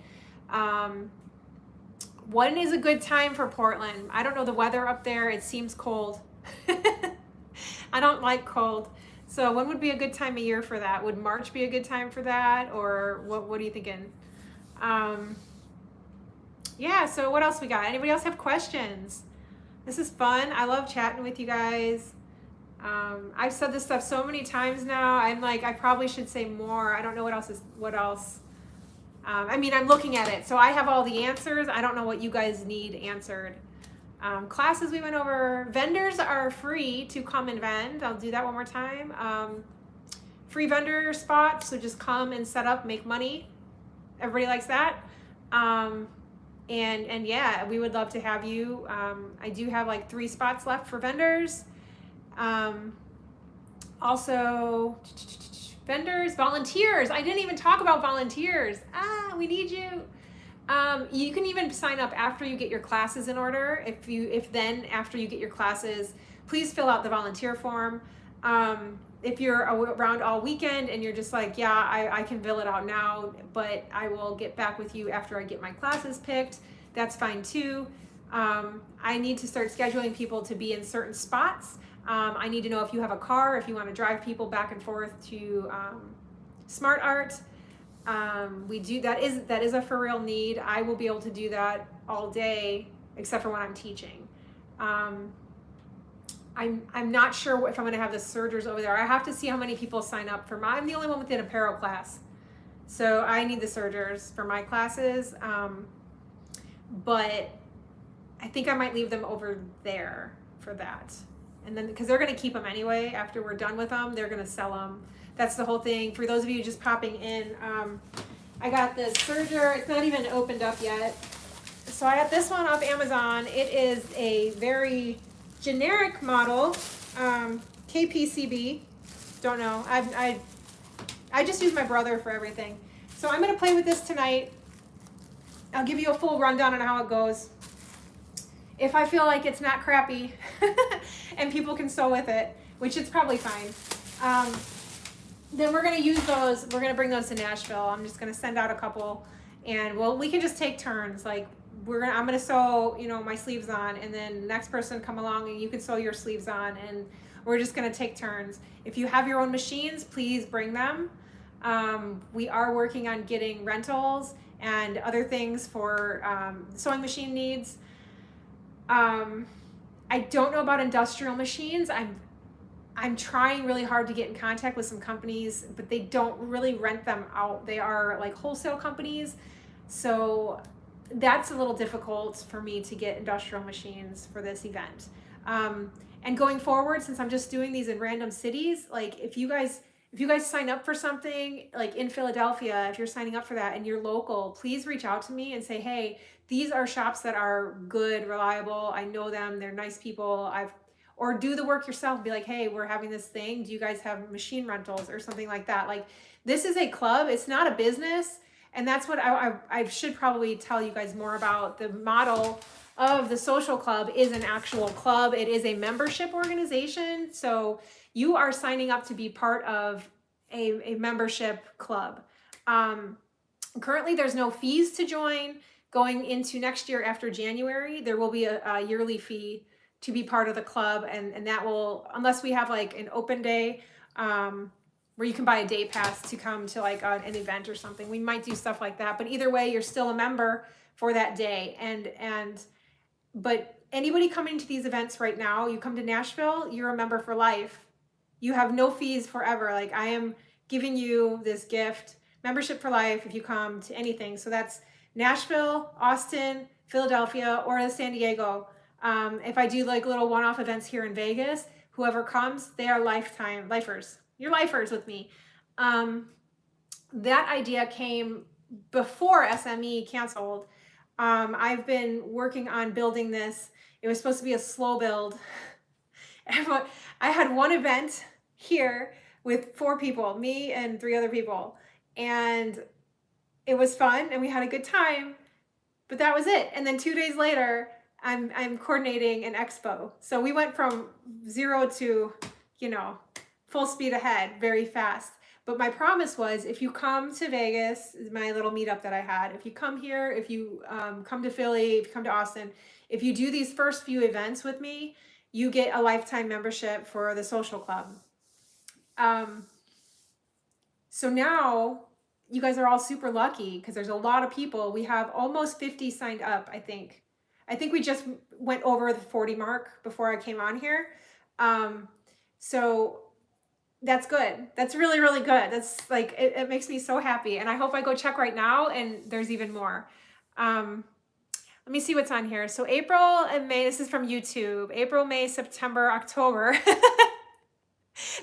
When is a good time for Portland? I don't know the weather up there. It seems cold. I don't like cold. So when would be a good time of year for that? Would March be a good time for that? Or what are you thinking? Yeah, so what else we got? Anybody else have questions? This is fun. I love chatting with you guys. I've said this stuff so many times now. I'm like, I probably should say more. I don't know what else. I mean, I'm looking at it. So I have all the answers. I don't know what you guys need answered. Classes we went over. Vendors are free to come and vend. I'll do that one more time. Free vendor spots. So just come and set up, make money. Everybody likes that. And yeah, we would love to have you. I do have like 3 spots left for vendors. Also, vendors, volunteers. I didn't even talk about volunteers. We need you. You can even sign up after you get your classes in order. If then after you get your classes, please fill out the volunteer form. If you're around all weekend and you're just like, yeah, I can fill it out now, but I will get back with you after I get my classes picked, that's fine too. I need to start scheduling people to be in certain spots. I need to know if you have a car, if you want to drive people back and forth to Smart Art. We do that is a for real need. I will be able to do that all day except for when I'm teaching. I'm not sure if I'm going to have the sergers over there. I have to see how many people sign up for I'm the only one with an apparel class. So I need the sergers for my classes. But I think I might leave them over there for that. And then, because they're going to keep them anyway, after we're done with them, they're going to sell them. That's the whole thing. For those of you just popping in, I got this serger. It's not even opened up yet. So I got this one off Amazon. It is a very generic model, KPCB. Don't know. I just use my brother for everything. So I'm going to play with this tonight. I'll give you a full rundown on how it goes. If I feel like it's not crappy and people can sew with it, which it's probably fine, then we're going to use those. We're going to bring those to Nashville. I'm just going to send out a couple, and we can just take turns. Like I'm going to sew, my sleeves on, and then the next person come along and you can sew your sleeves on, and we're just going to take turns. If you have your own machines, please bring them. We are working on getting rentals and other things for sewing machine needs. I don't know about industrial machines. I'm trying really hard to get in contact with some companies, but they don't really rent them out. They are like wholesale companies. So that's a little difficult for me to get industrial machines for this event. And going forward, since I'm just doing these in random cities, like if you guys sign up for something like in Philadelphia, if you're signing up for that and you're local, please reach out to me and say, hey, these are shops that are good, reliable. I know them. They're nice people. Or do the work yourself. Be like, hey, we're having this thing. Do you guys have machine rentals or something like that? Like, this is a club. It's not a business. And that's what I should probably tell you guys more about. The model of the Sewcial Club is an actual club. It is a membership organization. So you are signing up to be part of a membership club. Currently, there's no fees to join. Going into next year after January, there will be a yearly fee to be part of the club. And that will, unless we have like an open day where you can buy a day pass to come to like an event or something. We might do stuff like that. But either way, you're still a member for that day. But anybody coming to these events right now, you come to Nashville, you're a member for life. You have no fees forever. Like, I am giving you this gift, membership for life, if you come to anything. So that's Nashville, Austin, Philadelphia, or San Diego. If I do like little one-off events here in Vegas, whoever comes, they are lifers. You're lifers with me. That idea came before SME canceled. I've been working on building this. It was supposed to be a slow build. I had one event here with 4 people, me and 3 other people. And it was fun and we had a good time, but that was it. And then 2 days later, I'm coordinating an expo. So we went from 0 to, full speed ahead very fast. But my promise was, if you come to Vegas, my little meetup that I had, if you come here, if you come to Philly, if you come to Austin, if you do these first few events with me, you get a lifetime membership for the social club. So now you guys are all super lucky because there's a lot of people. We have almost 50 signed up, I think. I think we just went over the 40 mark before I came on here. So that's good. That's really, really good. That's like, it makes me so happy. And I hope I go check right now and there's even more. Let me see what's on here. So April and May, this is from YouTube. April, May, September, October.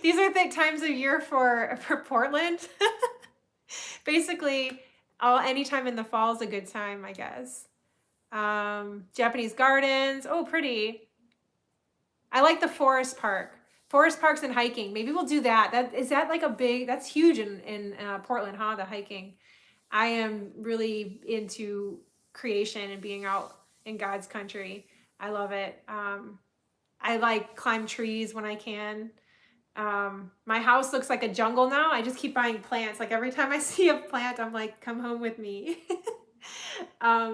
These are the times of year for Portland. Basically, anytime in the fall is a good time, I guess. Japanese gardens. Oh, pretty. I like the forest park. Forest parks and hiking. Maybe we'll do that. Is that like a big, that's huge in Portland, huh? The hiking. I am really into creation and being out in God's country. I love it. I like climb trees when I can. My house looks like a jungle now. I just keep buying plants. Like every time I see a plant, I'm like, come home with me.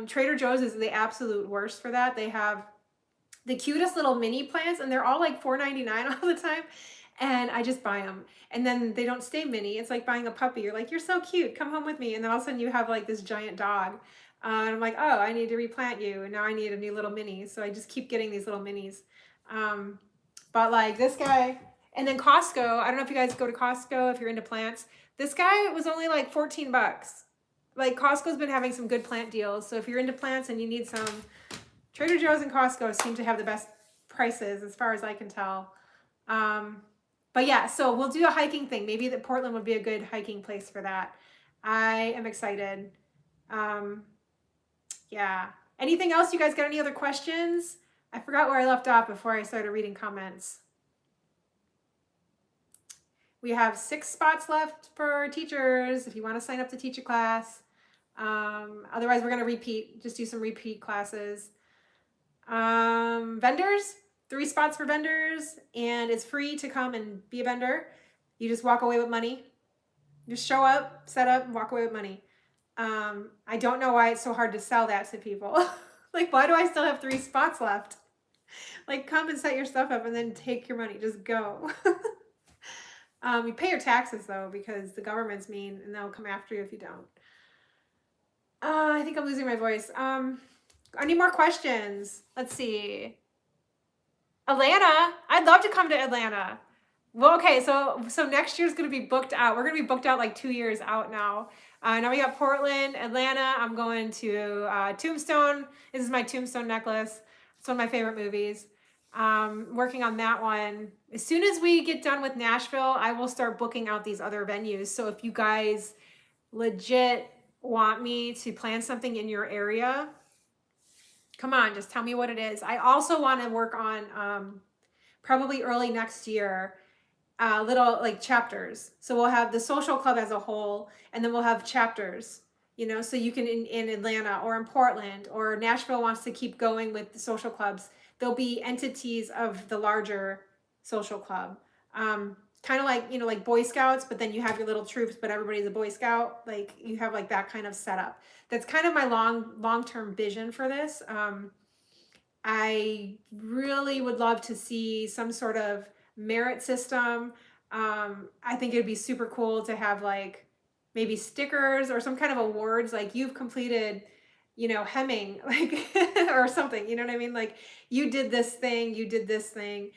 Trader Joe's is the absolute worst for that. They have the cutest little mini plants and they're all like $4.99 all the time. And I just buy them. And then they don't stay mini. It's like buying a puppy. You're like, you're so cute. Come home with me. And then all of a sudden you have like this giant dog. And I'm like, oh, I need to replant you. And now I need a new little mini. So I just keep getting these little minis. But like this guy, and then Costco. I don't know if you guys go to Costco if you're into plants. This guy was only like 14 bucks. Like Costco's been having some good plant deals. So if you're into plants and you need some, Trader Joe's and Costco seem to have the best prices as far as I can tell. But yeah, so we'll do a hiking thing. Maybe that Portland would be a good hiking place for that. I am excited. Yeah. Anything else? You guys got any other questions? I forgot where I left off before I started reading comments. We have 6 spots left for teachers if you want to sign up to teach a class. Otherwise, we're going to just do some repeat classes. Vendors, 3 spots for vendors, and it's free to come and be a vendor. You just walk away with money. Just show up, set up, and walk away with money. I don't know why it's so hard to sell that to people. Like, why do I still have 3 spots left? Like, come and set your stuff up and then take your money. Just go. You pay your taxes, though, because the government's mean, and they'll come after you if you don't. I think I'm losing my voice. I need more questions. Let's see. Atlanta. I'd love to come to Atlanta. Well, okay, so next year's going to be booked out. We're going to be booked out like 2 years out now. Now we got Portland, Atlanta. I'm going to Tombstone. This is my Tombstone necklace. It's one of my favorite movies. Working on that one. As soon as we get done with Nashville, I will start booking out these other venues. So if you guys legit want me to plan something in your area, come on, just tell me what it is. I also want to work on probably early next year, little like chapters. So we'll have the social club as a whole, and then we'll have chapters, you know, so you can in Atlanta or in Portland, or Nashville wants to keep going with the social clubs. There'll be entities of the larger social club. Kind of like, you know, like Boy Scouts, but then you have your little troops, but everybody's a Boy Scout. Like you have like that kind of setup. That's kind of my long-term vision for this. I really would love to see some sort of merit system. I think it'd be super cool to have like maybe stickers or some kind of awards, like you've completed, you know, hemming, like, or something, you know what I mean? Like you did this thing, you did this thing.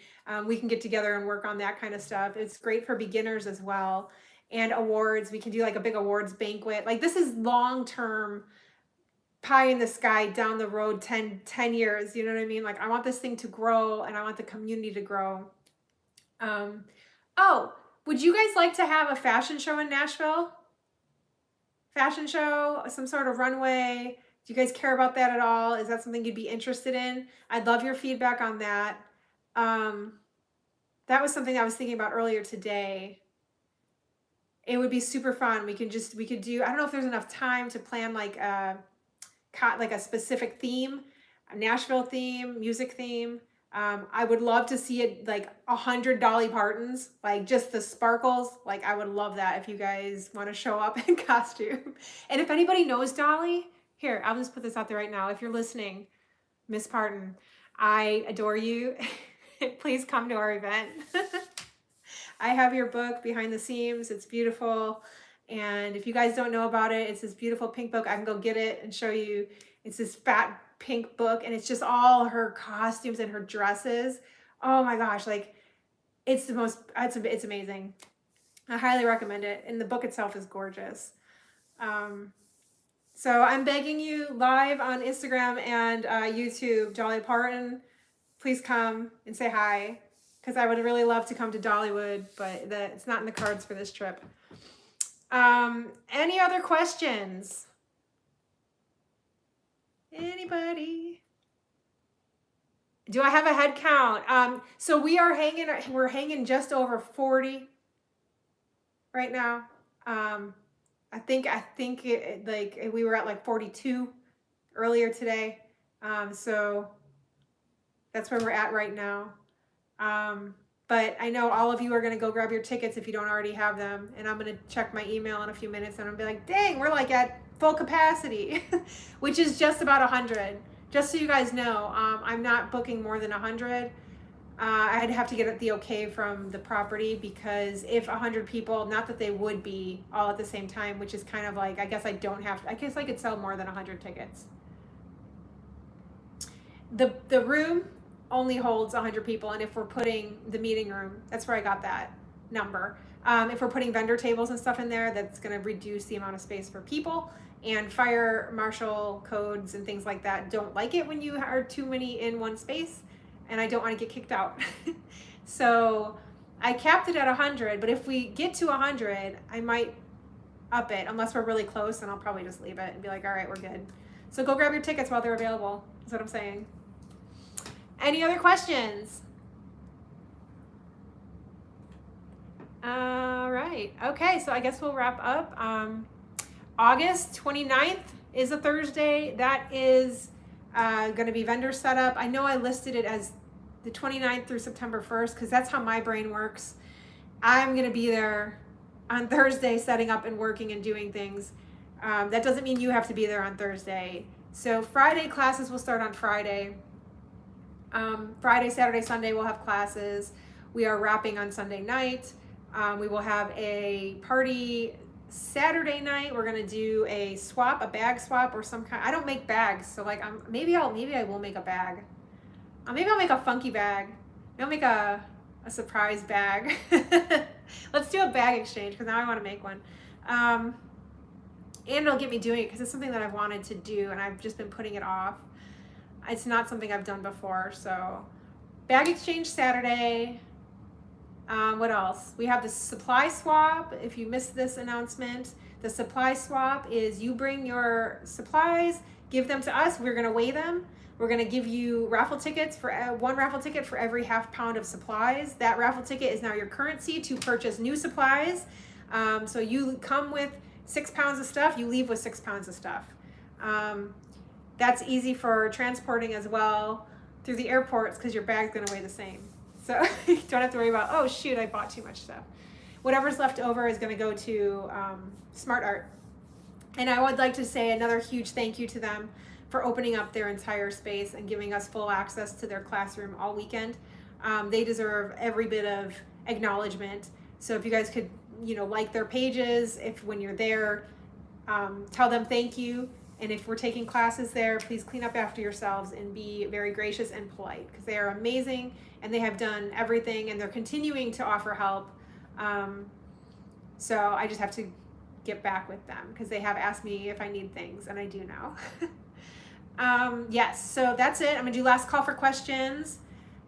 We can get together and work on that kind of stuff. It's great for beginners as well. And awards, we can do like a big awards banquet. Like this is long-term pie in the sky down the road, 10 years, you know what I mean? Like I want this thing to grow and I want the community to grow. Oh, would you guys like to have a fashion show in Nashville? Fashion show, some sort of runway. Do you guys care about that at all? Is that something you'd be interested in? I'd love your feedback on that. That was something I was thinking about earlier today. It would be super fun. We could do, I don't know if there's enough time to plan like a specific theme, a Nashville theme, music theme. I would love to see it like 100 Dolly Partons, like just the sparkles. Like I would love that if you guys want to show up in costume. And if anybody knows Dolly, here, I'll just put this out there right now. If you're listening, Miss Parton, I adore you. Please come to our event. I have your book, Behind the Seams. It's beautiful. And if you guys don't know about it, it's this beautiful pink book. I can go get it and show you. It's this fat pink book, and it's just all her costumes and her dresses. Oh my gosh, like it's the most, it's amazing. I highly recommend it. And the book itself is gorgeous. So I'm begging you live on Instagram and YouTube, Dolly Parton, please come and say hi, because I would really love to come to Dollywood, but it's not in the cards for this trip. Any other questions? Anybody? Do I have a head count? So we're hanging just over 40 right now. I think like we were at like 42 earlier today. So that's where we're at right now. But I know all of you are going to go grab your tickets if you don't already have them. And I'm going to check my email in a few minutes and I'm going to be like, dang, we're like at full capacity, which is just about 100. Just so you guys know, I'm not booking more than 100. I'd have to get the okay from the property, because if 100 people, not that they would be all at the same time, which is kind of like, I guess I guess I could sell more than 100 tickets. The room only holds 100 people, and if we're putting the meeting room, that's where I got that number. If we're putting vendor tables and stuff in there, that's going to reduce the amount of space for people. And fire marshal codes and things like that don't like it when you are too many in one space, and I don't want to get kicked out. So I capped it at 100, but if we get to 100, I might up it, unless we're really close, and I'll probably just leave it and be like, all right, we're good. So go grab your tickets while they're available, is what I'm saying. Any other questions? All right. Okay, so I guess we'll wrap up. August 29th is a Thursday. That is going to be vendor setup. I know I listed it as the 29th through September 1st because that's how my brain works. I'm going to be there on Thursday setting up and working and doing things. That doesn't mean you have to be there on Thursday. So Friday classes will start on Friday. Friday, Saturday, Sunday we'll have classes. We are wrapping on Sunday night. We will have a party Saturday night. We're gonna do a bag swap or some kind. I don't make bags, so like maybe I will make a bag. Maybe I'll make a funky bag. Maybe I'll make a surprise bag. Let's do a bag exchange because now I want to make one. And it'll get me doing it because it's something that I've wanted to do and I've just been putting it off. It's not something I've done before. So bag exchange Saturday. What else? We have the supply swap. If you missed this announcement, the supply swap is you bring your supplies, give them to us. We're going to weigh them. We're going to give you raffle tickets for one raffle ticket for every half pound of supplies. That raffle ticket is now your currency to purchase new supplies. So you come with 6 pounds of stuff, you leave with 6 pounds of stuff. That's easy for transporting as well through the airports because your bag's going to weigh the same. So you don't have to worry about, oh shoot, I bought too much stuff. Whatever's left over is going to go to Smart Art. And I would like to say another huge thank you to them for opening up their entire space and giving us full access to their classroom all weekend. They deserve every bit of acknowledgement. So if you guys could, like their pages, if when you're there, tell them thank you. And if we're taking classes there, please clean up after yourselves and be very gracious and polite because they are amazing and they have done everything and they're continuing to offer help. So I just have to get back with them because they have asked me if I need things and I do now. Yes, so that's it. I'm gonna do last call for questions.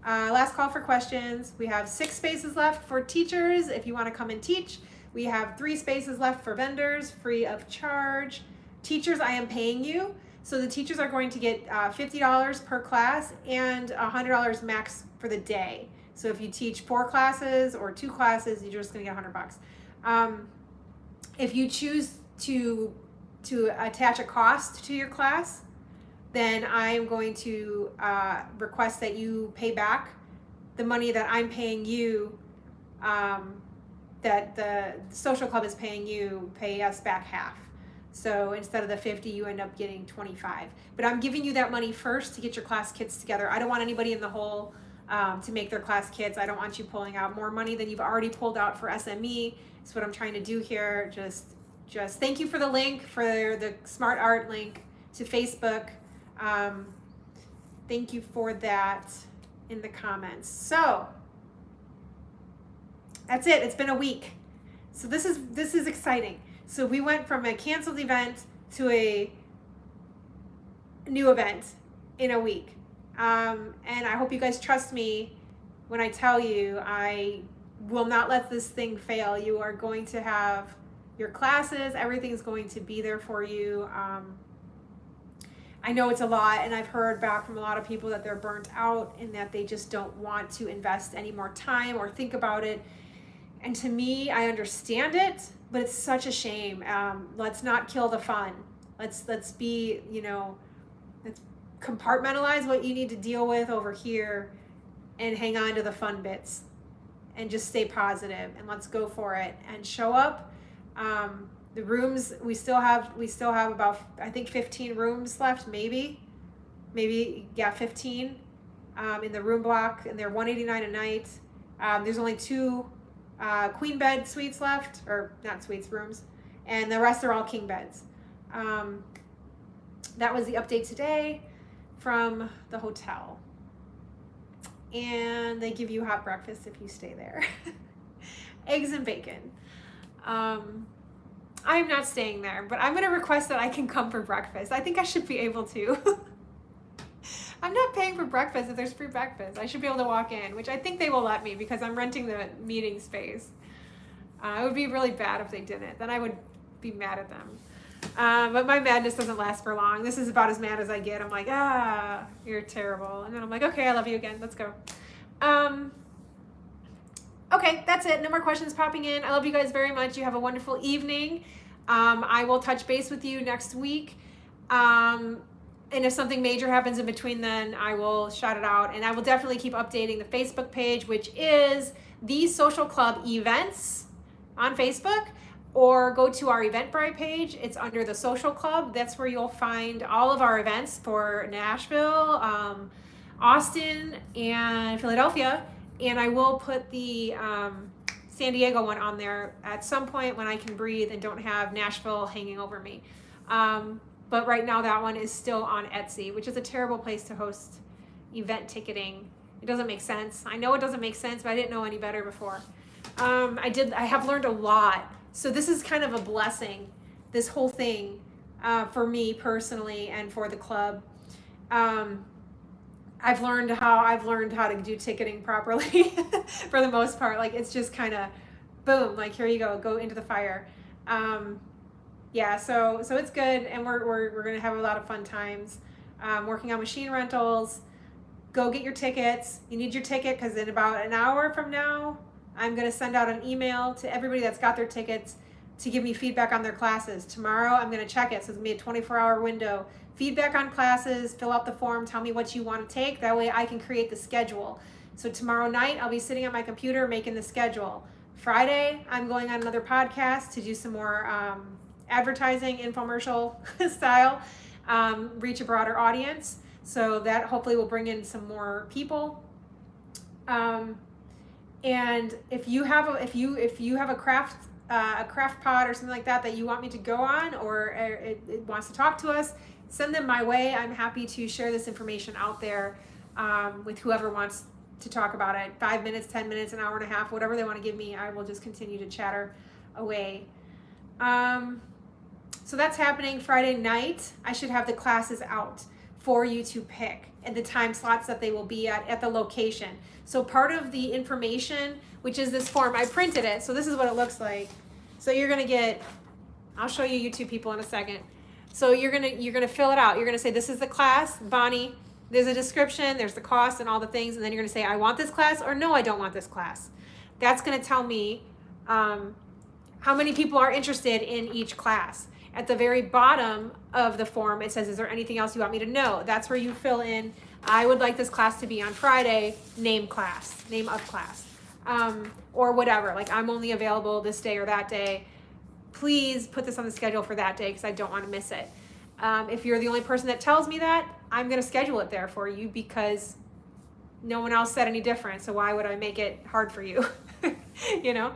Last call for questions. We have 6 spaces left for teachers if you want to come and teach. We have 3 spaces left for vendors, free of charge. Teachers, I am paying you. So the teachers are going to get $50 per class and $100 max for the day. So if you teach 4 classes or 2 classes, you're just gonna get $100. If you choose to attach a cost to your class, then I'm going to request that you pay back the money that I'm paying you, that the social club is paying you, pay us back half. So instead of the 50, you end up getting 25. But I'm giving you that money first to get your class kits together. I don't want anybody in the hole to make their class kits. I don't want you pulling out more money than you've already pulled out for SME. That's what I'm trying to do here. Just thank you for the link, for the Smart Art link to Facebook. Thank you for that in the comments. So that's it. It's been a week. So this is exciting. So we went from a canceled event to a new event in a week. And I hope you guys trust me when I tell you I will not let this thing fail. You are going to have your classes. Everything's going to be there for you. I know it's a lot, and I've heard back from a lot of people that they're burnt out and that they just don't want to invest any more time or think about it. And to me, I understand it, but it's such a shame. Let's not kill the fun. Let's be, let's compartmentalize what you need to deal with over here and hang on to the fun bits and just stay positive, and let's go for it and show up. The rooms, we still have about, I think 15 rooms left, maybe 15 in the room block, and they're $189 a night. There's only 2 queen bed suites left, or not suites, rooms, and the rest are all king beds. That was the update today from the hotel. And they give you hot breakfast if you stay there. Eggs and bacon. I'm not staying there, but I'm going to request that I can come for breakfast. I think I should be able to. I'm not paying for breakfast if there's free breakfast. I should be able to walk in, which I think they will let me because I'm renting the meeting space. It would be really bad if they didn't. Then I would be mad at them. But my madness doesn't last for long. This is about as mad as I get. I'm like, you're terrible. And then I'm like, okay, I love you again. Let's go. Okay, that's it. No more questions popping in. I love you guys very much. You have a wonderful evening. I will touch base with you next week. And if something major happens in between, then I will shout it out. And I will definitely keep updating the Facebook page, which is the Sewcial Club Events on Facebook. Or go to our Eventbrite page. It's under the Sewcial Club. That's where you'll find all of our events for Nashville, Austin, and Philadelphia. And I will put the San Diego one on there at some point when I can breathe and don't have Nashville hanging over me. But right now that one is still on Etsy, which is a terrible place to host event ticketing. It doesn't make sense. I know it doesn't make sense, but I didn't know any better before. I have learned a lot. So this is kind of a blessing, this whole thing, for me personally and for the club. I've learned how to do ticketing properly for the most part. Like, it's just kind of boom, like, here you go into the fire. Yeah, so it's good, and we're gonna have a lot of fun times working on machine rentals. Go get your tickets. You need your ticket because in about an hour from now, I'm gonna send out an email to everybody that's got their tickets to give me feedback on their classes. Tomorrow, I'm gonna check it, so it's gonna be a 24-hour window. Feedback on classes, fill out the form, tell me what you want to take. That way I can create the schedule. So tomorrow night, I'll be sitting at my computer making the schedule. Friday, I'm going on another podcast to do some more advertising, infomercial style, reach a broader audience. So that hopefully will bring in some more people. And if you have a craft pod or something like that you want me to go on, or it wants to talk to us, send them my way. I'm happy to share this information out there with whoever wants to talk about it. 5 minutes, 10 minutes, an hour and a half, whatever they want to give me, I will just continue to chatter away. So that's happening Friday night. I should have the classes out for you to pick and the time slots that they will be at the location. So part of the information, which is this form, I printed it, so this is what it looks like. So you're gonna get, I'll show you YouTube people in a second. So you're gonna fill it out. You're gonna say, this is the class, Bonnie. There's a description, there's the cost and all the things, and then you're gonna say, I want this class, or no, I don't want this class. That's gonna tell me how many people are interested in each class. At the very bottom of the form, it says, is there anything else you want me to know? That's where you fill in, I would like this class to be on Friday, name class, name of class, or whatever. Like, I'm only available this day or that day. Please put this on the schedule for that day because I don't want to miss it. If you're the only person that tells me that, I'm going to schedule it there for you because no one else said any different. So why would I make it hard for you? You know?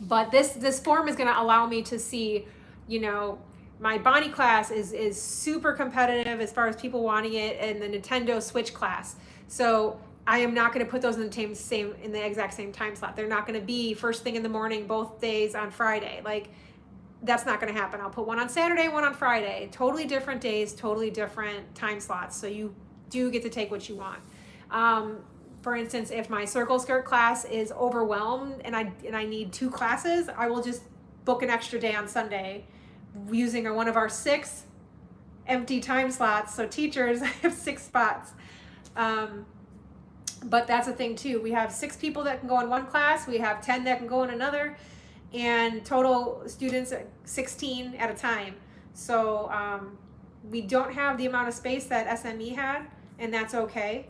But this form is going to allow me to see, you know, my Bonnie class is super competitive as far as people wanting it, and the Nintendo Switch class. So I am not going to put those in the exact same time slot. They're not going to be first thing in the morning, both days on Friday. Like, that's not going to happen. I'll put one on Saturday, one on Friday. Totally different days, totally different time slots. So you do get to take what you want. For instance, if my circle skirt class is overwhelmed and I need 2 classes, I will just book an extra day on Sunday using one of our 6 empty time slots. So teachers, I have 6 spots. But that's a thing too. We have 6 people that can go in one class. We have 10 that can go in another, and total students 16 at a time. So we don't have the amount of space that SME had, and that's okay.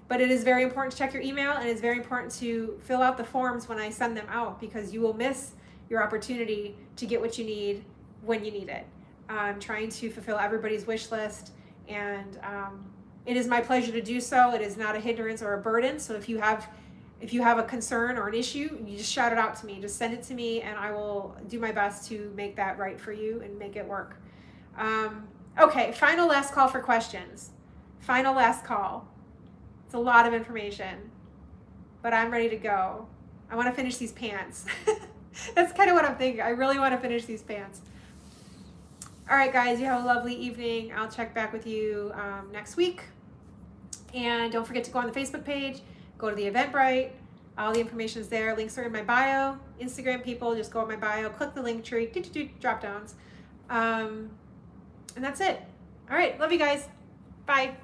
But it is very important to check your email, and it's very important to fill out the forms when I send them out, because you will miss your opportunity to get what you need when you need it. I'm trying to fulfill everybody's wish list, and it is my pleasure to do so. It is not a hindrance or a burden. So if you have a concern or an issue, you just shout it out to me. Just send it to me, and I will do my best to make that right for you and make it work. Okay, final last call for questions. Final last call. It's a lot of information, but I'm ready to go. I want to finish these pants. That's kind of what I'm thinking. I really want to finish these pants. All right, guys, you have a lovely evening. I'll check back with you next week. And don't forget to go on the Facebook page, go to the Eventbrite. All the information is there. Links are in my bio. Instagram people, just go on my bio, click the link tree, drop downs. And that's it. All right, love you guys. Bye.